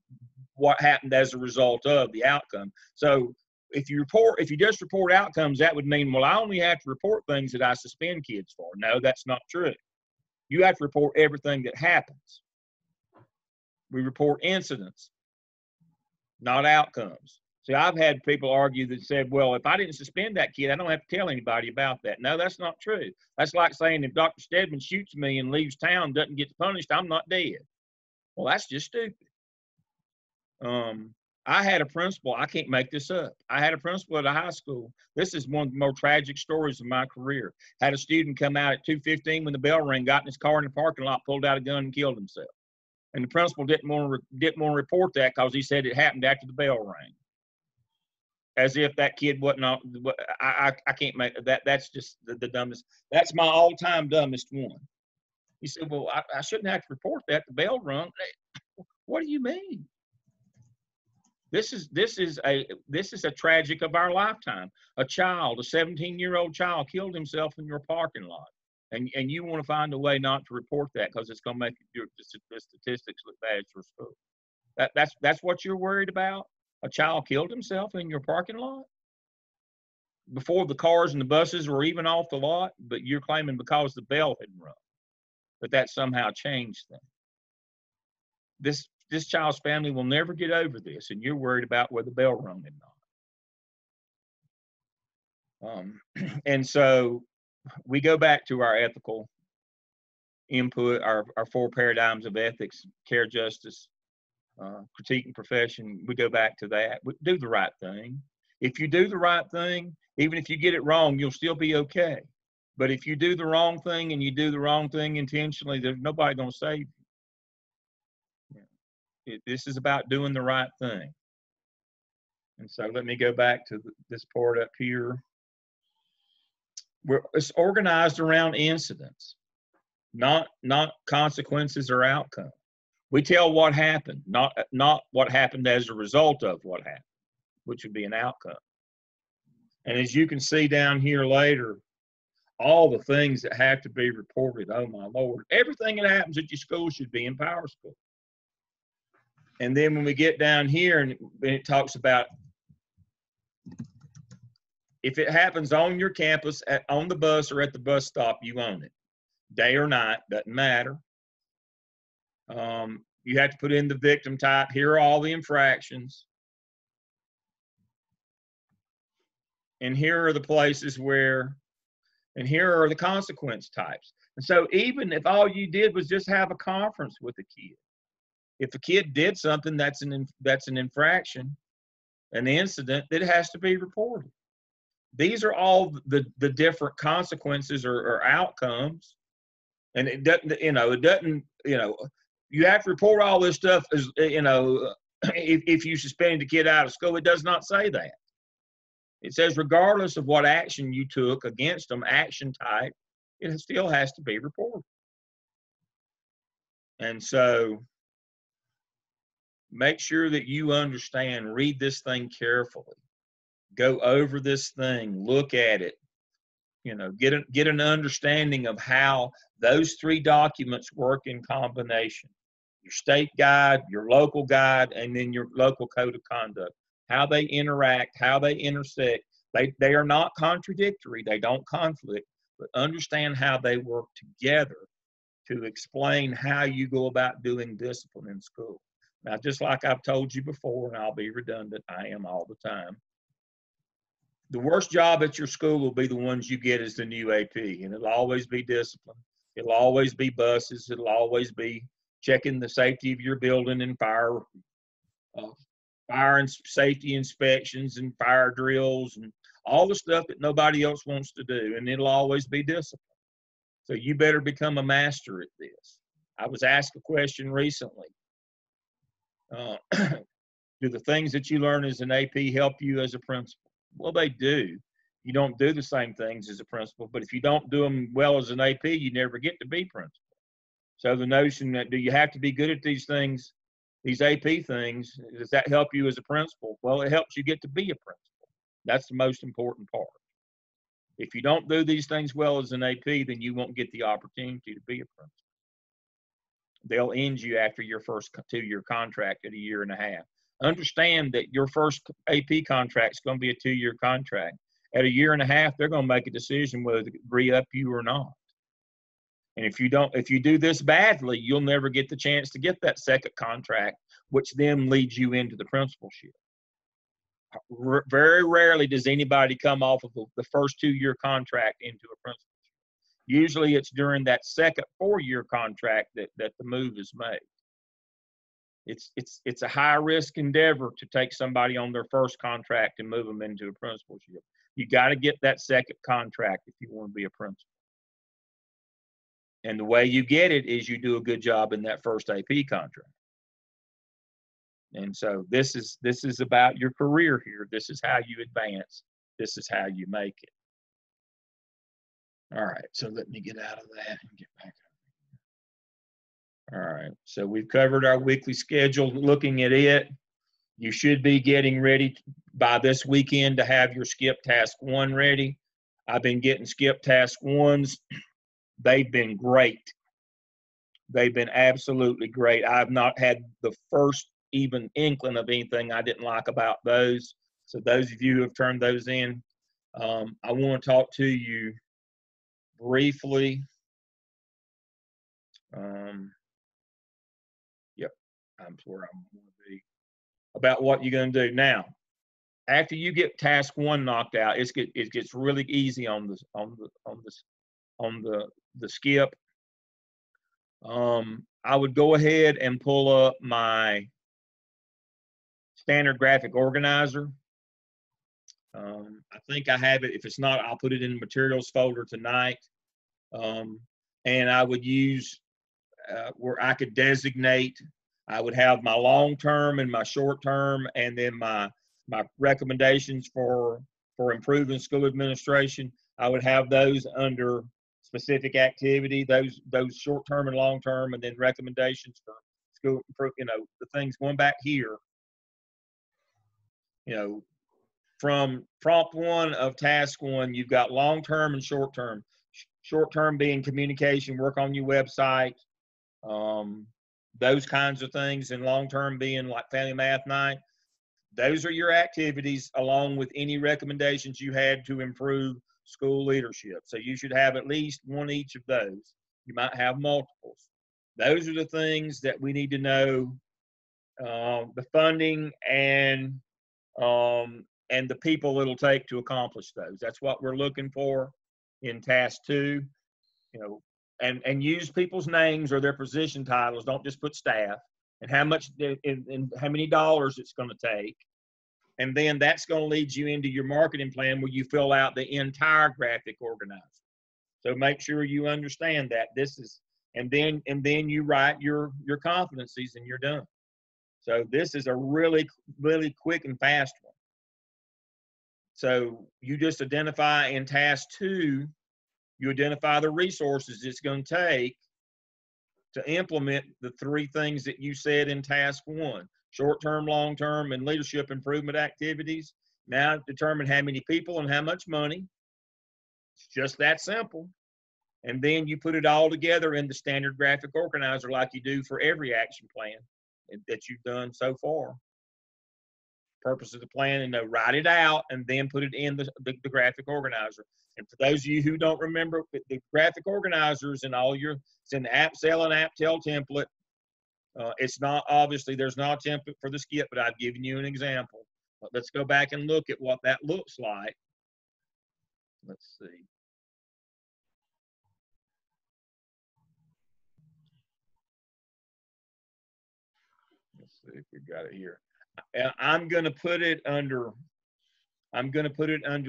what happened as a result of the outcome. So if you just report outcomes, that would mean, well, I only have to report things that I suspend kids for. No, that's not true. You have to report everything that happens. We report incidents, not outcomes. See, I've had people argue that said, well, if I didn't suspend that kid, I don't have to tell anybody about that. No, that's not true. That's like saying if Dr. Stedman shoots me and leaves town, doesn't get punished, I'm not dead. Well, that's just stupid. I had a principal, I can't make this up. I had a principal at a high school. This is one of the more tragic stories of my career. Had a student come out at 2:15 when the bell rang, got in his car in the parking lot, pulled out a gun and killed himself. And the principal didn't want to report that because he said it happened after the bell rang. As if that kid wasn't, I can't make that. That's just the dumbest. That's my all-time dumbest one. He said, well, I shouldn't have to report that. The bell rung. What do you mean? This is a tragic of our lifetime. A 17-year-old child killed himself in your parking lot. And you want to find a way not to report that because it's going to make the statistics look bad at your school. That's what you're worried about? A child killed himself in your parking lot before the cars and the buses were even off the lot, but you're claiming because the bell had rung, that somehow changed things. This child's family will never get over this, and you're worried about whether the bell rung or not. And so we go back to our ethical input, our 4 paradigms of ethics: care, justice, critique, and profession. We go back to that. Do the right thing. If you do the right thing, even if you get it wrong, you'll still be okay. But if you do the wrong thing and you do the wrong thing intentionally, there's nobody going to save you. This is about doing the right thing. And so let me go back to this part up here. It's organized around incidents, not consequences or outcome. We tell what happened, not what happened as a result of what happened, which would be an outcome. And as you can see down here later, all the things that have to be reported, oh my Lord, everything that happens at your school should be in Power School. And then when we get down here and it talks about if it happens on your campus, on the bus or at the bus stop, you own it. Day or night, doesn't matter. You have to put in the victim type. Here are all the infractions. And here are the places where, and here are the consequence types. And so even if all you did was just have a conference with a kid, if a kid did something that's an infraction, an incident, that has to be reported. These are all the different consequences or outcomes. And it doesn't, you have to report all this stuff as, if you suspend a kid out of school. It does not say that. It says regardless of what action you took against them, action type, it still has to be reported. And so make sure that you understand, read this thing carefully, go over this thing, look at it, get an understanding of how those 3 documents work in combination: your state guide, your local guide, and then your local code of conduct. How they interact, how they intersect. They are not contradictory, they don't conflict, but understand how they work together to explain how you go about doing discipline in school. Now, just like I've told you before, and I'll be redundant, I am all the time, the worst job at your school will be the ones you get as the new AP, and it'll always be discipline. It'll always be buses. It'll always be checking the safety of your building and fire and safety inspections and fire drills and all the stuff that nobody else wants to do, and it'll always be discipline. So you better become a master at this. I was asked a question recently. Do the things that you learn as an AP help you as a principal? Well, they do. You don't do the same things as a principal, but if you don't do them well as an AP, you never get to be principal. So the notion that do you have to be good at these things, these AP things, does that help you as a principal? Well, it helps you get to be a principal. That's the most important part. If you don't do these things well as an AP, then you won't get the opportunity to be a principal. They'll end you after your first 2-year contract at 1.5 years. Understand that your first AP contract is going to be a 2-year contract. At 1.5 years, they're going to make a decision whether to re-up you or not. And if you do this badly, you'll never get the chance to get that second contract, which then leads you into the principalship. Very rarely does anybody come off of the first 2-year contract into a principalship. Usually it's during that second 4-year contract that the move is made. It's a high risk endeavor to take somebody on their first contract and move them into a principalship. You got to get that second contract if you want to be a principal. And the way you get it is you do a good job in that first AP contract. And so this is about your career here. This is how you advance. This is how you make it. All right, so let me get out of that and get back up. All right, so we've covered our weekly schedule. Looking at it, you should be getting ready by this weekend to have your skip task 1 ready. I've been getting skip task 1s. They've been great. They've been absolutely great. I've not had the first even inkling of anything I didn't like about those. So those of you who have turned those in, I want to talk to you briefly. Yep, I'm where I'm going to be about what you're going to do now. After you get task 1 knocked out, it gets really easy on the skip. I would go ahead and pull up my standard graphic organizer. I think I have it. If it's not, I'll put it in the materials folder tonight. And I would use where I could designate, I would have my long-term and my short-term, and then my recommendations for improving school administration. I would have those under specific activity, those short-term and long-term, and then recommendations for school, the things going back here. From prompt 1 of task 1, you've got long-term and short-term. Short-term being communication, work on your website, those kinds of things, and long-term being like family math night. Those are your activities, along with any recommendations you had to improve school leadership. So you should have at least one each of those. You might have multiples. Those are the things that we need to know, the funding and the people it'll take to accomplish those. That's what we're looking for in task 2. And use people's names or their position titles. Don't just put staff, and how much and how many dollars it's going to take. And then that's going to lead you into your marketing plan, where you fill out the entire graphic organizer. So make sure you understand that and then you write your competencies, and you're done. So this is a really, really quick and fast one. So you just identify in task 2, you identify the resources it's going to take to implement the 3 things that you said in task 1, short-term, long-term, and leadership improvement activities. Now determine how many people and how much money. It's just that simple. And then you put it all together in the standard graphic organizer, like you do for every action plan that you've done so far. Purpose of the plan, and write it out and then put it in the graphic organizer. And for those of you who don't remember, the graphic organizers and it's in the AppSell and AppTell template. It's not, obviously, there's not a template for the skip, but I've given you an example. But let's go back and look at what that looks like. Let's see. Let's see if we've got it here. I'm going to put it under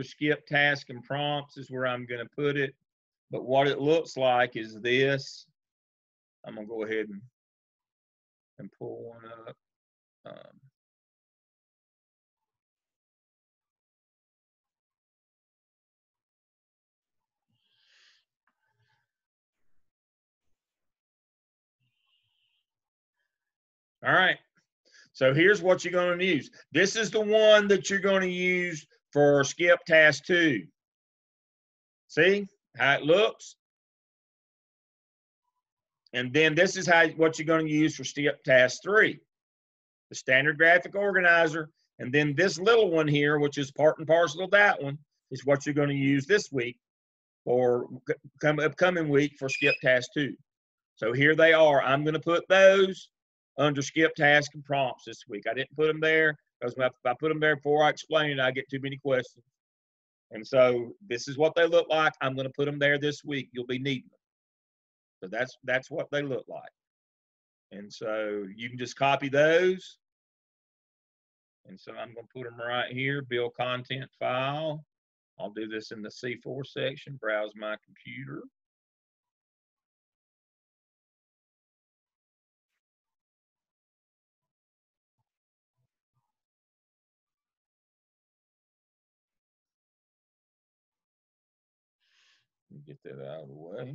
skip task and prompts is where I'm going to put it. But what it looks like is this. I'm going to go ahead and pull one up. All right. So here's what you're going to use. This is the one that you're going to use for skip task 2. See how it looks? And then this is what you're going to use for skip task 3. The standard graphic organizer. And then this little one here, which is part and parcel of that one, is what you're going to use this week or upcoming week for skip task 2. So here they are. I'm going to put those under skip task and prompts this week. I didn't put them there because if I put them there before I explain it, I get too many questions. And so this is what they look like. I'm going to put them there this week. You'll be needing them. So that's what they look like. And so you can just copy those. And so I'm going to put them right here, build content file. I'll do this in the C4 section, browse my computer. Get that out of the way.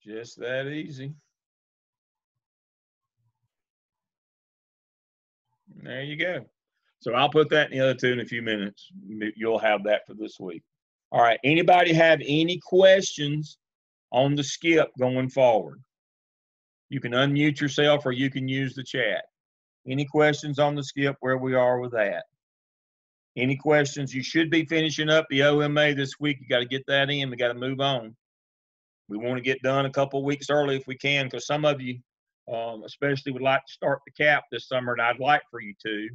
Just that easy. There you go. So I'll put that in the other two in a few minutes. You'll have that for this week. All right. Anybody have any questions on the skip going forward? You can unmute yourself or you can use the chat. Any questions on the skip where we are with that? Any questions? You should be finishing up the OMA this week. You got to get that in. We got to move on. We want to get done a couple of weeks early if we can, because some of you especially would like to start the CAP this summer, and I'd like for you to.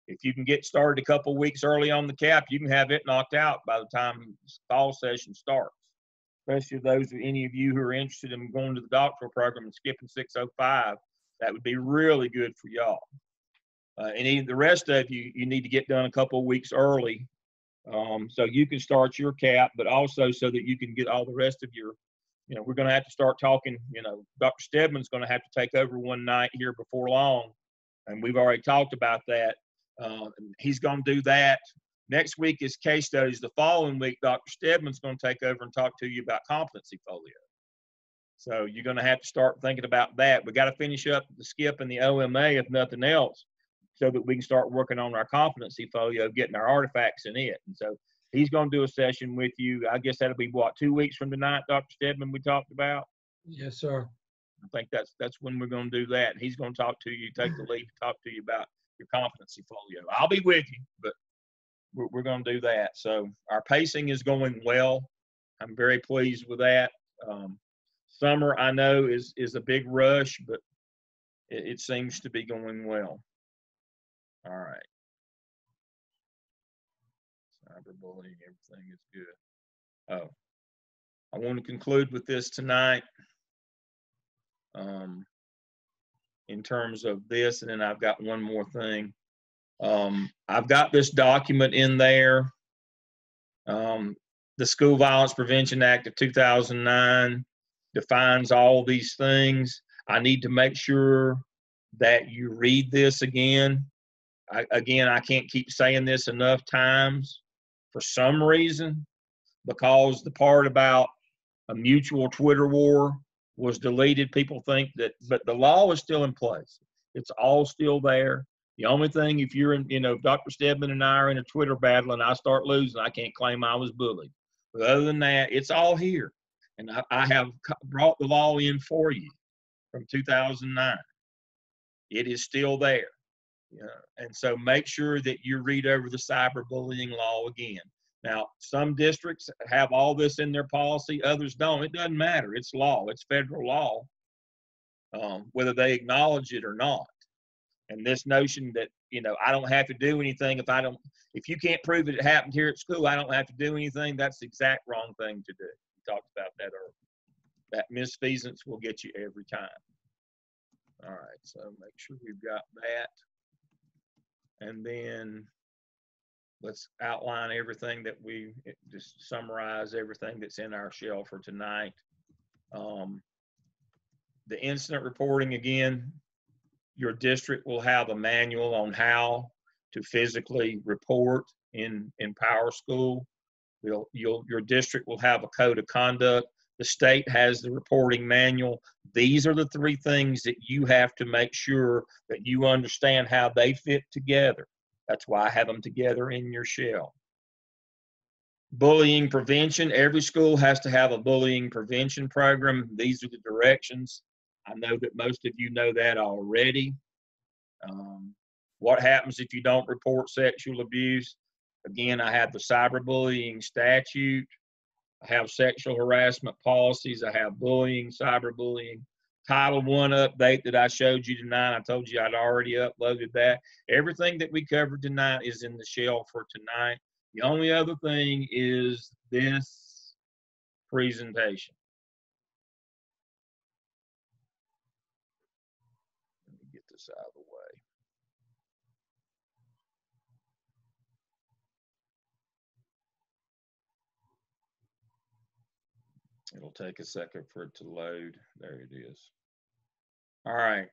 If you can get started a couple of weeks early on the CAP, you can have it knocked out by the time fall session starts. Especially any of you who are interested in going to the doctoral program and skipping 605, that would be really good for y'all. And the rest of you, you need to get done a couple of weeks early so you can start your CAP, but also so that you can get all the rest of your, we're going to have to start talking, Dr. Stedman's going to have to take over one night here before long, and we've already talked about that. He's going to do that. Next week is case studies. The following week, Dr. Stedman's going to take over and talk to you about competency folio. So you're going to have to start thinking about that. We got to finish up the skip and the OMA, if nothing else, so that we can start working on our competency folio, getting our artifacts in it. And so he's going to do a session with you. I guess that'll be, what, 2 weeks from tonight, Dr. Stedman, we talked about? Yes, sir. I think that's when we're going to do that. And he's going to talk to you, take the lead, talk to you about your competency folio. I'll be with you, but we're going to do that. So our pacing is going well. I'm very pleased with that. Summer, I know, is a big rush, but it seems to be going well. All right. Cyberbullying, everything is good. Oh, I want to conclude with this tonight in terms of this, and then I've got one more thing. I've got this document in there, the School Violence Prevention Act of 2009 defines all these things. I need to make sure that you read this again. I can't keep saying this enough times. For some reason, because the part about a mutual Twitter war was deleted, people think that, but the law is still in place. It's all still there. The only thing, if you're in, if Dr. Stedman and I are in a Twitter battle and I start losing, I can't claim I was bullied. But other than that, it's all here. And I have brought the law in for you from 2009. It is still there. And so make sure that you read over the cyberbullying law again. Now, some districts have all this in their policy, others don't. It doesn't matter. It's law. It's federal law, whether they acknowledge it or not. And this notion that, I don't have to do anything if you can't prove it happened here at school, I don't have to do anything, that's the exact wrong thing to do. We talked about that earlier. That misfeasance will get you every time. All right, so make sure we've got that. And then let's outline everything that just summarize everything that's in our shell for tonight. The incident reporting, again, your district will have a manual on how to physically report in Power School. Your district will have a code of conduct. The state has the reporting manual. These are the three things that you have to make sure that you understand how they fit together. That's why I have them together in your shell. Bullying prevention. Every school has to have a bullying prevention program. These are the directions. I know that most of you know that already. What happens if you don't report sexual abuse? Again, I have the cyberbullying statute. I have sexual harassment policies. I have bullying, cyberbullying. Title I update that I showed you tonight. I told you I'd already uploaded that. Everything that we covered tonight is in the shell for tonight. The only other thing is this presentation. Let me get this out of the way. It'll take a second for it to load. There it is. All right.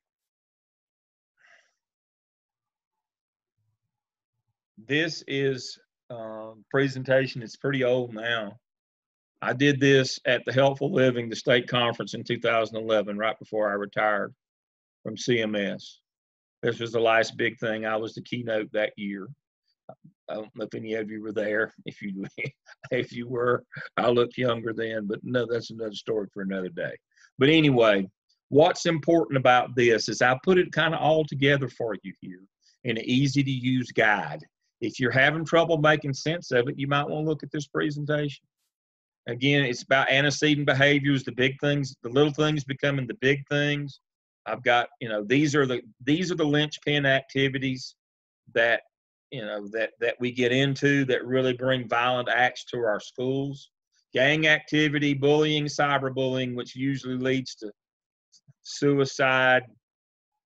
This is presentation. It's pretty old now. I did this at the Helpful Living, the state conference in 2011, right before I retired from CMS. This was the last big thing. I was the keynote that year. I don't know if any of you were there. If you if you were, I looked younger then, but no, that's another story for another day. But anyway, what's important about this is I put it kind of all together for you here in an easy to use guide. If you're having trouble making sense of it, you might want to look at this presentation. Again, it's about antecedent behaviors, the big things, the little things becoming the big things. I've got, these are the linchpin activities that, that we get into that really bring violent acts to our schools. Gang activity, bullying, cyberbullying, which usually leads to suicide,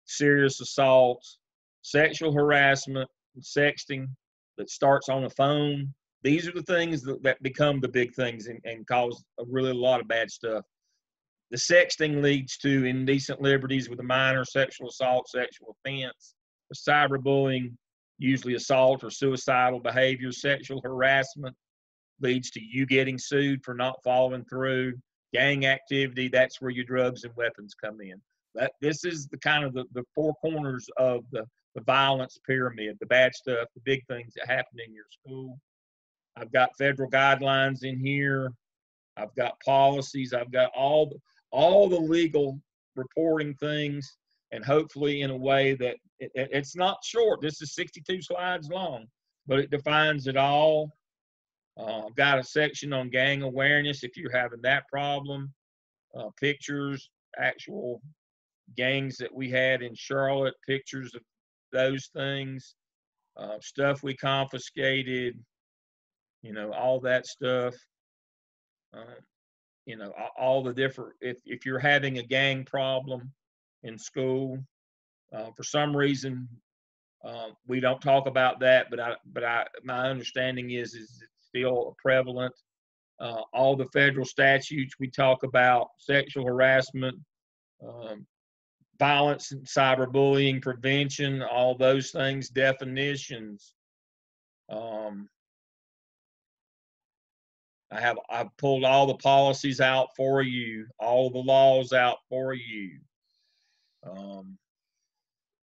serious assaults, sexual harassment, sexting that starts on the phone. These are the things that become the big things and cause a lot of bad stuff. The sexting leads to indecent liberties with a minor, sexual assault, sexual offense. The cyberbullying, usually assault or suicidal behavior. Sexual harassment leads to you getting sued for not following through. Gang activity, that's where your drugs and weapons come in. This is the kind of the four corners of the violence pyramid, the bad stuff, the big things that happen in your school. I've got federal guidelines in here. I've got policies. I've got all the legal reporting things, and hopefully in a way that it's not short. This is 62 slides long, but it defines it all. I've got a section on gang awareness if you're having that problem. Pictures, actual gangs that we had in Charlotte, pictures of those things, stuff we confiscated, all that stuff. All the different, if you're having a gang problem in school, for some reason, we don't talk about that, but my understanding is it's still prevalent. All the federal statutes we talk about, sexual harassment, violence and cyberbullying prevention, all those things, definitions. I've pulled all the policies out for you, all the laws out for you.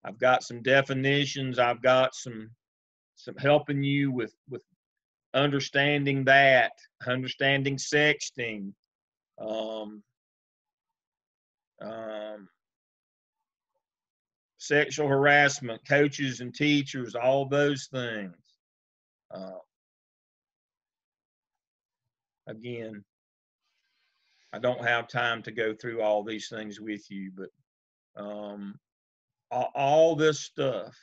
I've got some definitions. I've got some helping you with understanding that, understanding sexting, sexual harassment, coaches and teachers, all those things. Again, I don't have time to go through all these things with you, but all this stuff.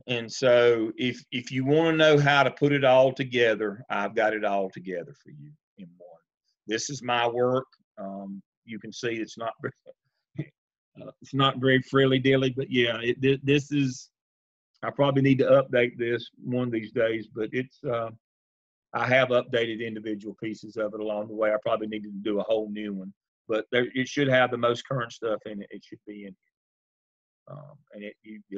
And so if you want to know how to put it all together, I've got it all together for you in one. This is my work. You can see it's not very frilly dilly, but yeah, this is. I probably need to update this one of these days, but it's. I have updated individual pieces of it along the way. I probably needed to do a whole new one, but it should have the most current stuff in it. It should be in here, and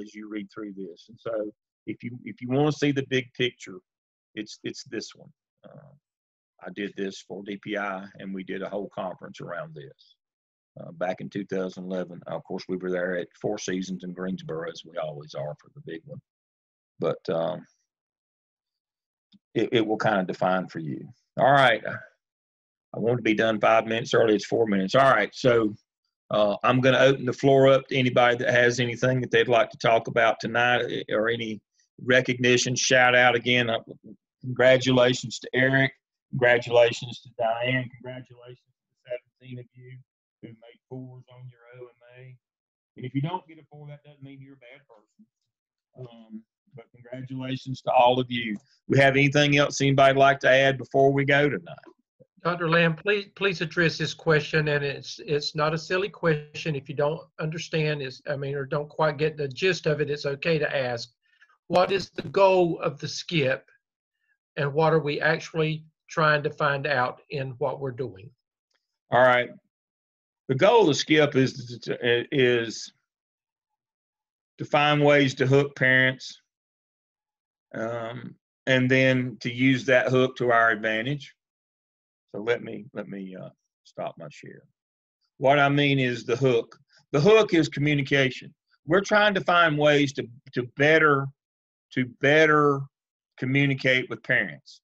as you read through this. And so, if you want to see the big picture, it's this one. I did this for DPI, and we did a whole conference around this back in 2011. Of course, we were there at Four Seasons in Greensboro, as we always are for the big one. But it will kind of define for you. All right. I want to be done 5 minutes early. It's 4 minutes. All right. So I'm going to open the floor up to anybody that has anything that they'd like to talk about tonight or any recognition. Shout out again. Congratulations to Eric. Congratulations to Diane. Congratulations to the 17 of you who made 4s on your OMA. And if you don't get a 4, that doesn't mean you're a bad person. But congratulations to all of you. We have anything else anybody like to add before we go tonight? Dr. Lamb, please address this question, and it's not a silly question. If you don't understand, or don't quite get the gist of it, it's okay to ask. What is the goal of the skip, and what are we actually trying to find out in what we're doing? All right. The goal of the skip is to find ways to hook parents, and then to use that hook to our advantage. So let me stop my share. What I mean is the hook. The hook is communication. We're trying to find ways to better communicate with parents.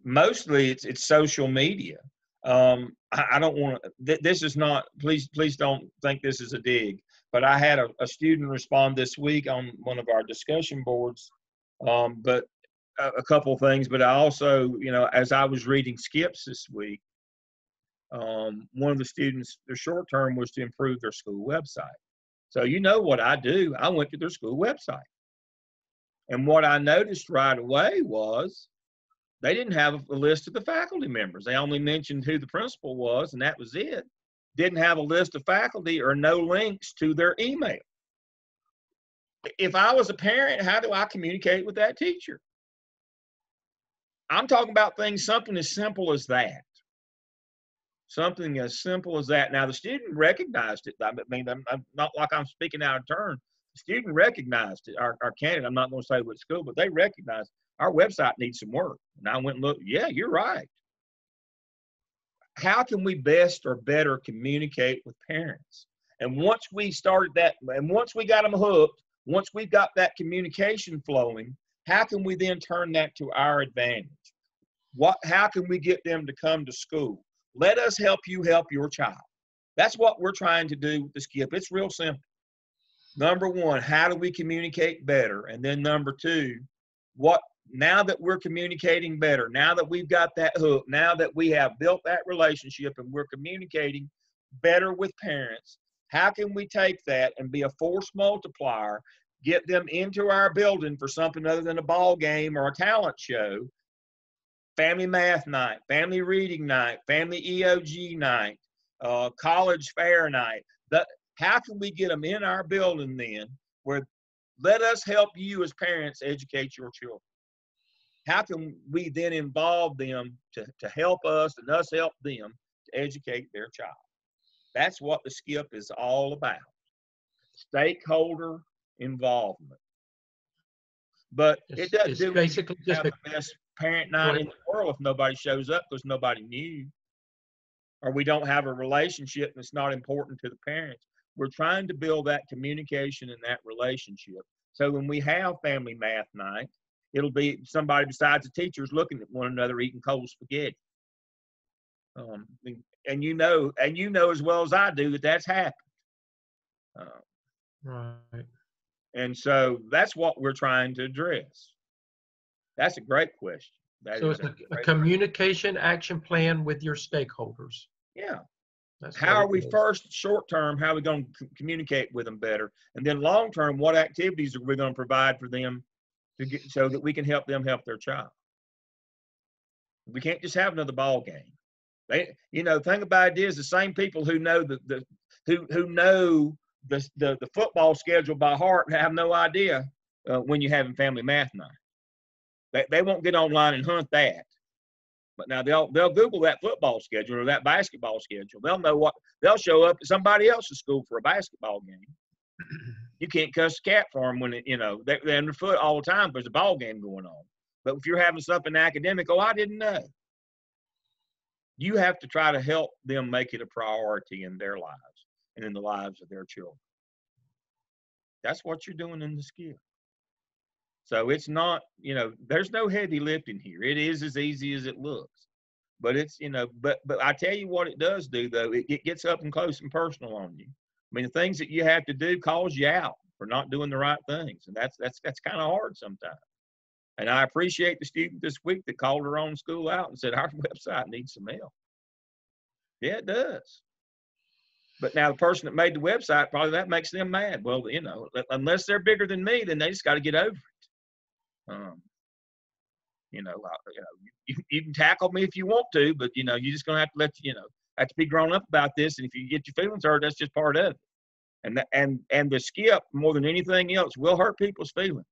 Mostly it's social media. I don't want to, this is not, please don't think this is a dig, but I had a student respond this week on one of our discussion boards, but a couple things, but I also, as I was reading skips this week, one of the students, their short term was to improve their school website. So what I do, I went to their school website. And what I noticed right away was they didn't have a list of the faculty members. They only mentioned who the principal was, and that was it. Didn't have a list of faculty or no links to their email. If I was a parent, how do I communicate with that teacher? I'm talking about something as simple as that. Something as simple as that. Now, the student recognized it. I mean, I'm not like I'm speaking out of turn. The student recognized it. Our candidate, I'm not going to say what school, but they recognized our website needs some work. And I went and looked, yeah, you're right. How can we best or better communicate with parents? And once we started that, and once we got them hooked, once we've got that communication flowing, how can we then turn that to our advantage? How can we get them to come to school? Let us help you help your child. That's what we're trying to do with the skip. It's real simple. Number one, how do we communicate better? And then number two, now that we're communicating better, now that we've got that hook, now that we have built that relationship and we're communicating better with parents, how can we take that and be a force multiplier, get them into our building for something other than a ball game or a talent show, family math night, family reading night, family EOG night, college fair night. How can we get them in our building then where let us help you as parents educate your children? How can we then involve them to help us and us help them to educate their child? That's what the skip is all about. Stakeholder involvement. But it doesn't do basically just have the best parent night in the world if nobody shows up because nobody knew. Or we don't have a relationship and it's not important to the parents. We're trying to build that communication and that relationship. So when we have family math night, it'll be somebody besides the teachers looking at one another eating cold spaghetti. And you know as well as I do that that's happened. Right. And so that's what we're trying to address. That's a great question. So it's a communication action plan with your stakeholders. Yeah. That's how are we first short term, how are we going to communicate with them better? And then long term, what activities are we going to provide for them to get so that we can help them help their child? We can't just have another ball game. Thing about it is the same people who know who know the football schedule by heart have no idea when you're having family math night. They won't get online and hunt that. But now they'll Google that football schedule or that basketball schedule. They'll know they'll show up at somebody else's school for a basketball game. You can't cuss a cat for them when they're underfoot all the time. There's a ball game going on. But if you're having something academic, I didn't know. You have to try to help them make it a priority in their lives and in the lives of their children. That's what you're doing in the skip. So it's not, there's no heavy lifting here. It is as easy as it looks. But it's, but I tell you what it does do, though. It gets up and close and personal on you. I mean, the things that you have to do calls you out for not doing the right things. And that's kind of hard sometimes. And I appreciate the student this week that called her own school out and said, our website needs some help. Yeah, it does. But now the person that made the website, probably that makes them mad. Well, unless they're bigger than me, then they just got to get over it. You can tackle me if you want to, but you're just gonna have to have to be grown up about this. And if you get your feelings hurt, that's just part of it. And the skip more than anything else will hurt people's feelings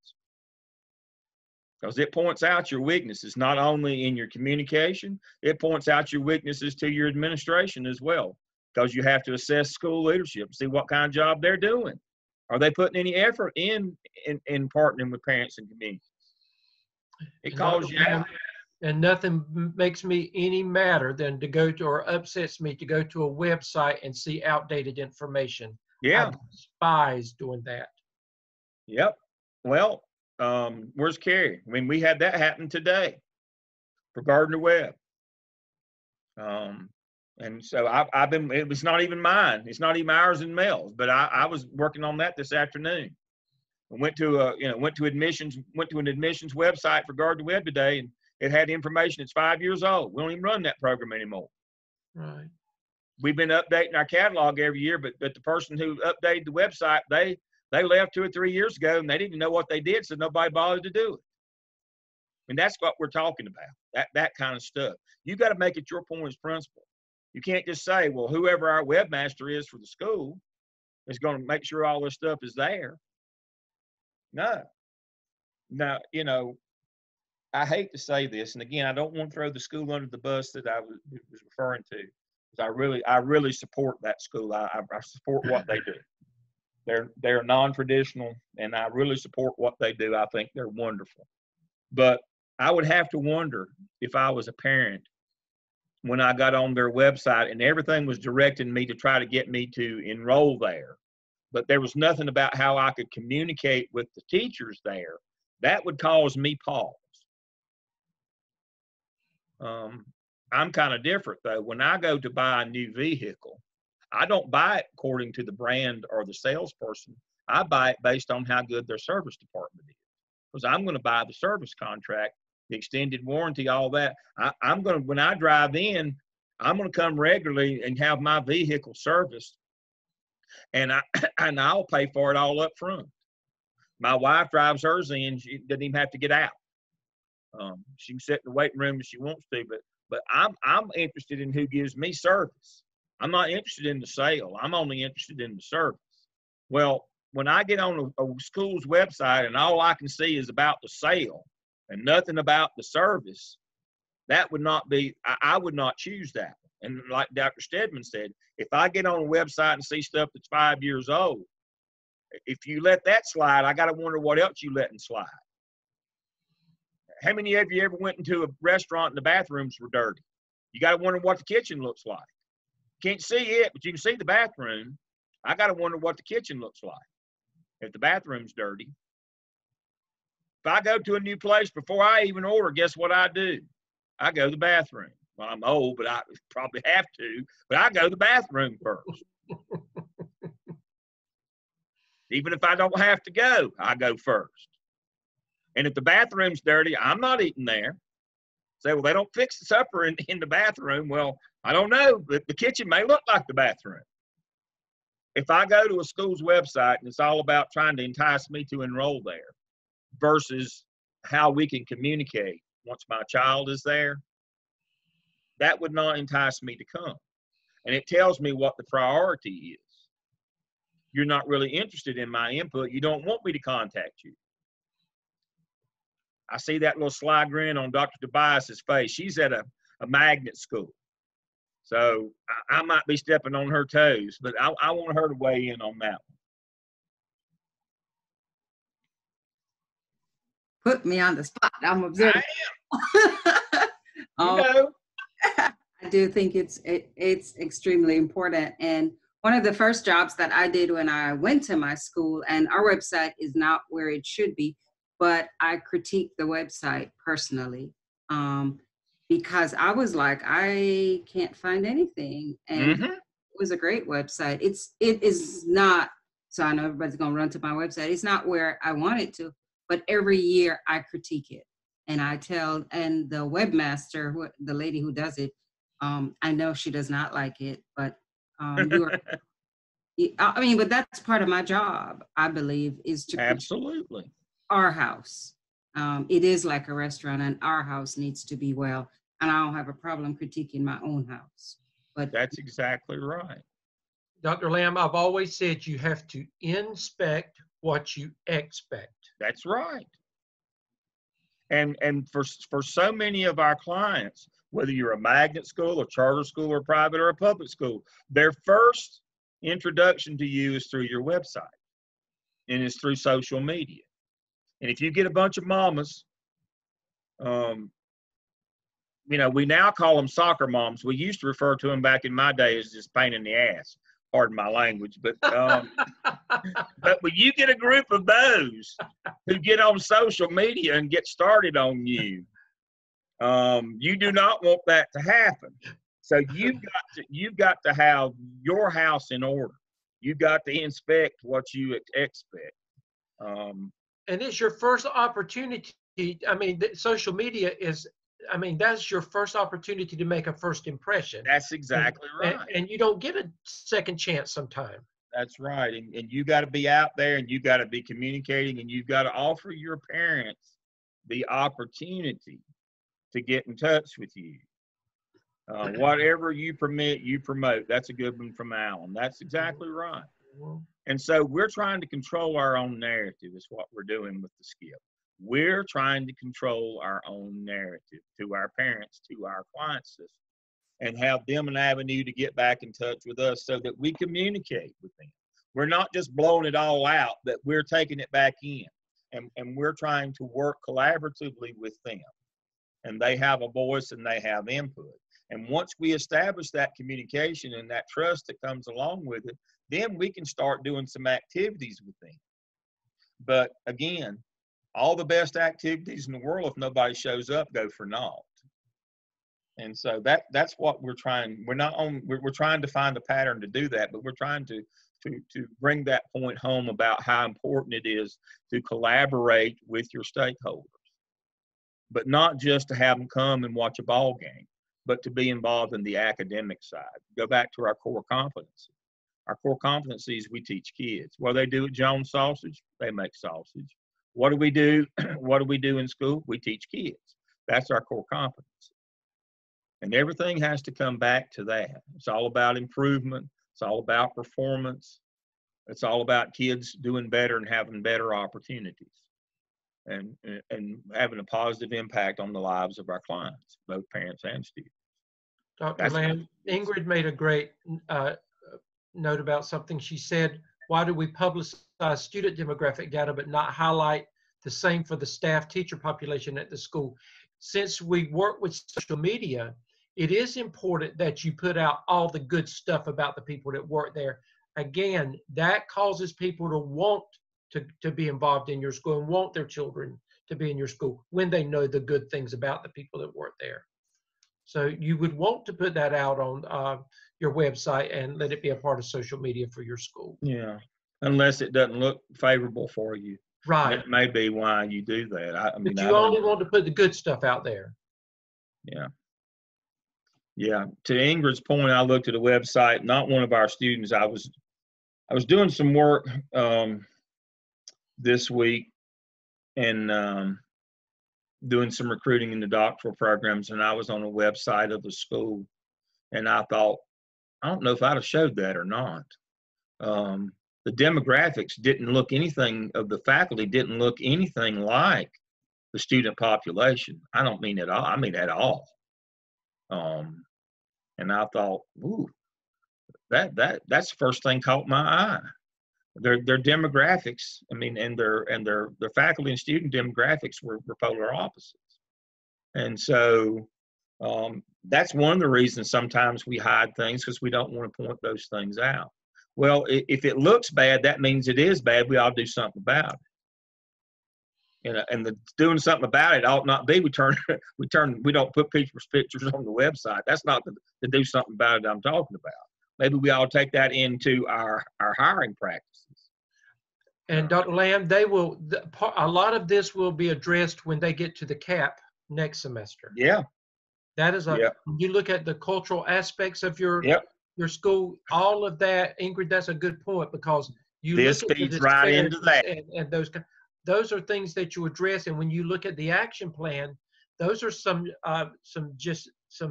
because it points out your weaknesses not only in your communication, it points out your weaknesses to your administration as well because you have to assess school leadership, see what kind of job they're doing. Are they putting any effort in partnering with parents and communities? It calls you out. And nothing makes me any madder than to go to, or upsets me to go to a website and see outdated information. Yeah. I despise doing that. Yep. Well, where's Carrie? I mean, we had that happen today for Gardner Webb. And so I've been, it was not even mine. It's not even ours in Mels, but I was working on that this afternoon. I went to an admissions website for Gardner Webb today, and it had information that's 5 years old. We don't even run that program anymore. Right. We've been updating our catalog every year, but the person who updated the website, they left 2 or 3 years ago, and they didn't know what they did, so nobody bothered to do it. And that's what we're talking about, that kind of stuff. You got to make it your point as principal. You can't just say, well, whoever our webmaster is for the school is going to make sure all this stuff is there. No. You know, I hate to say this, and again, I don't want to throw the school under the bus that I was referring to, because I really support that school. I support what they do. They're non-traditional, and I really support what they do. I think they're wonderful. But I would have to wonder if I was a parent when I got on their website and everything was directing me to try to get me to enroll there, but there was nothing about how I could communicate with the teachers there. That would cause me pause. I'm kind of different though. When I go to buy a new vehicle, I don't buy it according to the brand or the salesperson. I buy it based on how good their service department is, because I'm going to buy the service contract, the extended warranty, all that. I'm going to, when I drive in, I'm going to come regularly and have my vehicle serviced, and I'll pay for it all up front. My wife drives hers in; she doesn't even have to get out. She can sit in the waiting room if she wants to, but I'm interested in who gives me service. I'm not interested in the sale. I'm only interested in the service. Well, when I get on a school's website and all I can see is about the sale and nothing about the service, that would not be, I would not choose that. And like Dr. Stedman said, if I get on a website and see stuff that's 5 years old, if you let that slide, I got to wonder what else you letting slide. How many of you ever went into a restaurant and the bathrooms were dirty? You got to wonder what the kitchen looks like. Can't see it, but you can see the bathroom. I got to wonder what the kitchen looks like if the bathroom's dirty. If I go to a new place, before I even order, guess what I do? I go to the bathroom. Well, I'm old, but I probably have to, but I go to the bathroom first. Even if I don't have to go, I go first. And if the bathroom's dirty, I'm not eating there. Say, well, they don't fix the supper in the bathroom. Well, I don't know. The kitchen may look like the bathroom. If I go to a school's website and it's all about trying to entice me to enroll there versus how we can communicate once my child is there, that would not entice me to come. And it tells me what the priority is. You're not really interested in my input. You don't want me to contact you. I see that little sly grin on Dr. Tobias's face. She's at a magnet school. So I might be stepping on her toes, but I want her to weigh in on that one. Put me on the spot. I'm observing. I am. You know. I do think it's extremely important. And one of the first jobs that I did when I went to my school, and our website is not where it should be, but I critiqued the website personally because I was like, I can't find anything. And it was a great website. It is not, so I know everybody's going to run to my website. It's not where I want it to, but every year I critique it. And I tell, and the webmaster, the lady who does it, I know she does not like it, but but that's part of my job, I believe, is to absolutely our house. It is like a restaurant, and our house needs to be well. And I don't have a problem critiquing my own house. But that's exactly right. Dr. Lamb, I've always said you have to inspect what you expect. That's right. And for so many of our clients, whether you're a magnet school, a charter school, or private or a public school, their first introduction to you is through your website, and it's through social media. And if you get a bunch of mamas you know, we now call them soccer moms. We used to refer to them back in my day as just pain in the ass. Pardon my language, but when you get a group of those who get on social media and get started on you, you do not want that to happen. So you've got to have your house in order. You've got to inspect what you expect. And it's your first opportunity. I mean, social media is, I mean, that's your first opportunity to make a first impression. That's exactly right. And you don't get a second chance sometime. That's right. And you got to be out there, and you got to be communicating, and you've got to offer your parents the opportunity to get in touch with you. Whatever you permit, you promote. That's a good one from Alan. That's exactly right. And so we're trying to control our own narrative is what we're doing with the skip. We're trying to control our own narrative to our parents, to our clients, and have them an avenue to get back in touch with us so that we communicate with them. We're not just blowing it all out, that we're taking it back in. And we're trying to work collaboratively with them. And they have a voice and they have input. And once we establish that communication and that trust that comes along with it, then we can start doing some activities with them. But again, all the best activities in the world, if nobody shows up, go for naught. And so that's what we're trying. We're trying to find a pattern to do that, but we're trying to bring that point home about how important it is to collaborate with your stakeholders, but not just to have them come and watch a ball game, but to be involved in the academic side. Go back to our core competency. Our core competencies, we teach kids. What do they do at Jones Sausage? They make sausage. What do we do? What do we do in school? We teach kids. That's our core competency. And everything has to come back to that. It's all about improvement. It's all about performance. It's all about kids doing better and having better opportunities and having a positive impact on the lives of our clients, both parents and students. Dr. Lamb, Ingrid made a great note about something. She said, why do we publicize student demographic data but not highlight the same for the staff teacher population at the school? Since we work with social media, it is important that you put out all the good stuff about the people that work there. Again, that causes people to want to be involved in your school and want their children to be in your school when they know the good things about the people that work there. So you would want to put that out on your website and let it be a part of social media for your school. Yeah, unless it doesn't look favorable for you. Right. That may be why you do that. I mean, but you only want to put the good stuff out there. Yeah. Yeah. To Ingrid's point, I looked at a website, not one of our students. I was doing some work this week and doing some recruiting in the doctoral programs, and I was on a website of the school, and I thought, I don't know if I'd have showed that or not. The demographics didn't look anything of the faculty didn't look anything like the student population. I don't mean at all. I mean at all. And I thought, ooh, that's the first thing caught my eye. Their demographics, I mean, and their faculty and student demographics were polar opposites. And so that's one of the reasons sometimes we hide things, because we don't want to point those things out. Well, if it looks bad, that means it is bad. We ought to do something about it. You know, and doing something about it ought not be we don't put people's pictures on the website. That's not to do something about it I'm talking about. Maybe we ought to take that into our hiring practices. And Dr. Lamb, a lot of this will be addressed when they get to the CAP next semester. Yeah. That is you look at the cultural aspects of your school, all of that, Ingrid, that's a good point, because this feeds right into that. And those are things that you address. And when you look at the action plan, those are some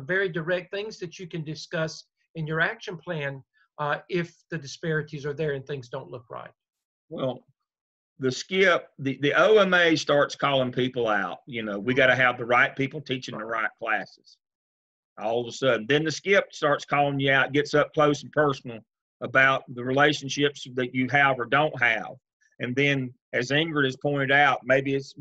very direct things that you can discuss in your action plan if the disparities are there and things don't look right. Well, the OMA starts calling people out. You know, we got to have the right people teaching the right classes. All of a sudden, then the skip starts calling you out, gets up close and personal about the relationships that you have or don't have. And then, as Ingrid has pointed out, maybe it's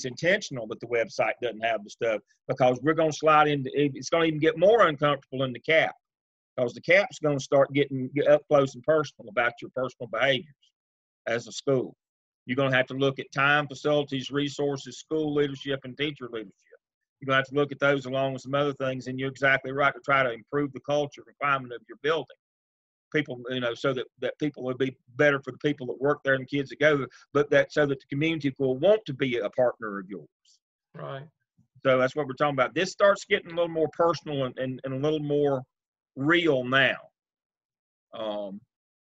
intentional that the website doesn't have the stuff, because we're going to slide into, it's going to even get more uncomfortable in the CAP, because the CAP's going to start getting up close and personal about your personal behaviors as a school. You're going to have to look at time, facilities, resources, school leadership, and teacher leadership. You're going to have to look at those along with some other things, and you're exactly right, to try to improve the culture and climate of your building. People, so that people will be better for the people that work there and the kids that go there, but so that the community will want to be a partner of yours. Right. So that's what we're talking about. This starts getting a little more personal and a little more real now.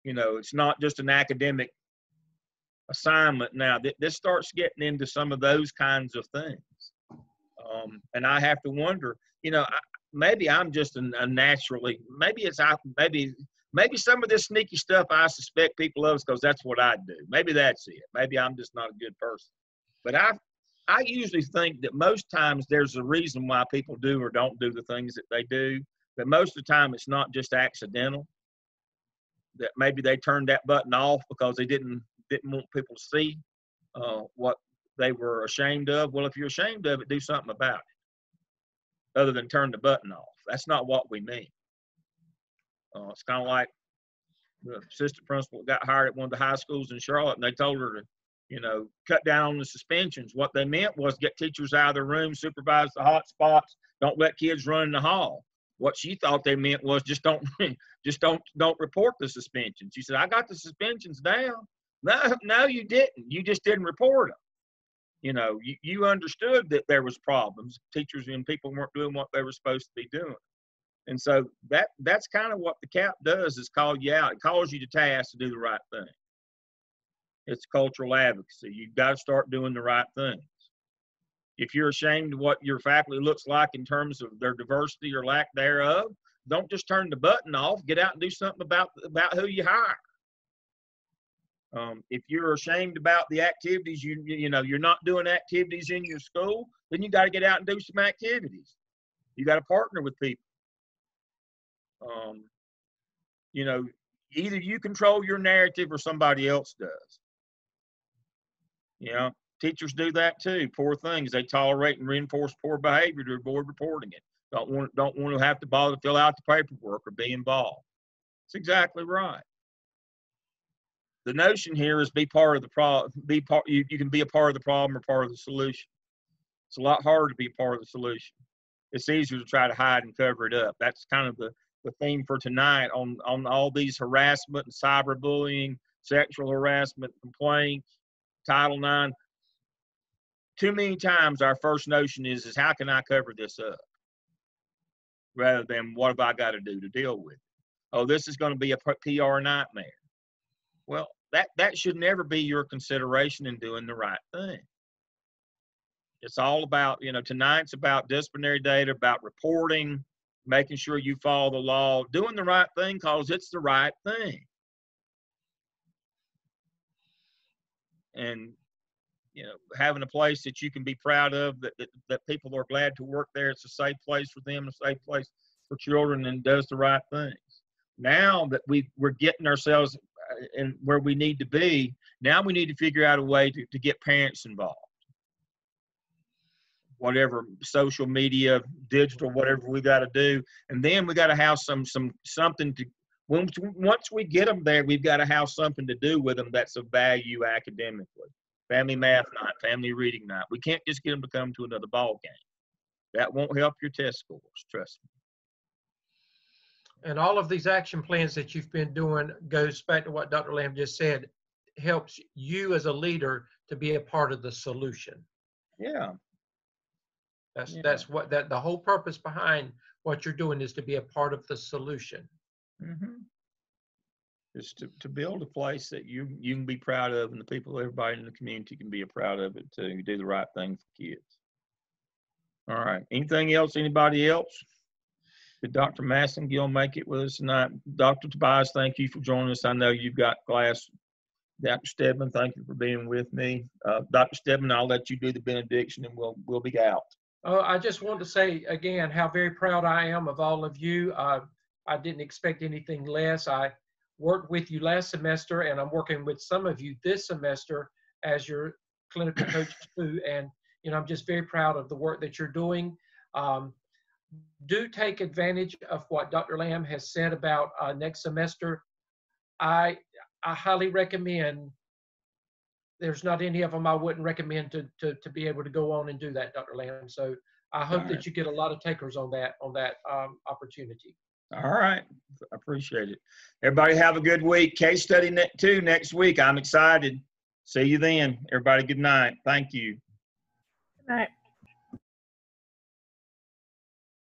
It's not just an academic assignment now. This starts getting into some of those kinds of things. And I have to wonder, maybe I'm just a naturally, maybe some of this sneaky stuff I suspect people of, because that's what I do. Maybe that's it. Maybe I'm just not a good person. But I usually think that most times there's a reason why people do or don't do the things that they do. But most of the time it's not just accidental. That maybe they turned that button off because they didn't want people to see what they were ashamed of. Well, if you're ashamed of it, do something about it, other than turn the button off. That's not what we mean. It's kind of like the assistant principal got hired at one of the high schools in Charlotte, and they told her to, cut down on the suspensions. What they meant was get teachers out of the room, supervise the hot spots, don't let kids run in the hall. What she thought they meant was just don't report the suspensions. She said, I got the suspensions down. No, you didn't. You just didn't report them. You understood that there was problems. Teachers and people weren't doing what they were supposed to be doing. And so that's kind of what the CAP does, is call you out. It calls you to task to do the right thing. It's cultural advocacy. You've got to start doing the right things. If you're ashamed of what your faculty looks like in terms of their diversity or lack thereof, don't just turn the button off. Get out and do something about who you hire. If you're ashamed about the activities, you're not doing activities in your school, then you got to get out and do some activities. You got to partner with people. Either you control your narrative or somebody else does. Teachers do that too. Poor things. They tolerate and reinforce poor behavior to avoid reporting it. Don't want to have to bother to fill out the paperwork or be involved. That's exactly right. The notion here is be part of the problem. You can be a part of the problem or part of the solution. It's a lot harder to be part of the solution. It's easier to try to hide and cover it up. That's kind of the theme for tonight on all these harassment and cyberbullying, sexual harassment complaints, Title IX. Too many times our first notion is how can I cover this up? Rather than what have I got to do to deal with it? Oh, this is going to be a PR nightmare. Well, that should never be your consideration in doing the right thing. It's all about, tonight's about disciplinary data, about reporting, making sure you follow the law, doing the right thing because it's the right thing. And, having a place that you can be proud of, that people are glad to work there. It's a safe place for them, a safe place for children, and does the right things. Now that we're getting ourselves in where we need to be, now we need to figure out a way to get parents involved. Whatever social media, digital, whatever we got to do, and then we got to have something to. Once we get them there, we've got to have something to do with them that's of value academically. Family math night, family reading night. We can't just get them to come to another ball game. That won't help your test scores, trust me. And all of these action plans that you've been doing goes back to what Dr. Lamb just said, helps you as a leader to be a part of the solution. Yeah. That's what the whole purpose behind what you're doing is to be a part of the solution. Mm-hmm. Just to build a place that you can be proud of, and the people, everybody in the community can be proud of it too. You do the right thing for kids. All right. Anything else? Anybody else? Did Dr. Massengill make it with us tonight? Dr. Tobias, thank you for joining us. I know you've got class. Dr. Stedman, thank you for being with me. Dr. Stedman, I'll let you do the benediction and we'll be out. I just want to say again how very proud I am of all of you. I didn't expect anything less. worked with you last semester, and I'm working with some of you this semester as your clinical coach too. And, I'm just very proud of the work that you're doing. Do take advantage of what Dr. Lamb has said about next semester. I highly recommend. There's not any of them I wouldn't recommend to be able to go on and do that, Dr. Lamb. So I hope that you get a lot of takers on that opportunity. All right. I appreciate it. Everybody have a good week. Case study 2 next week. I'm excited. See you then. Everybody, good night. Thank you. Good night.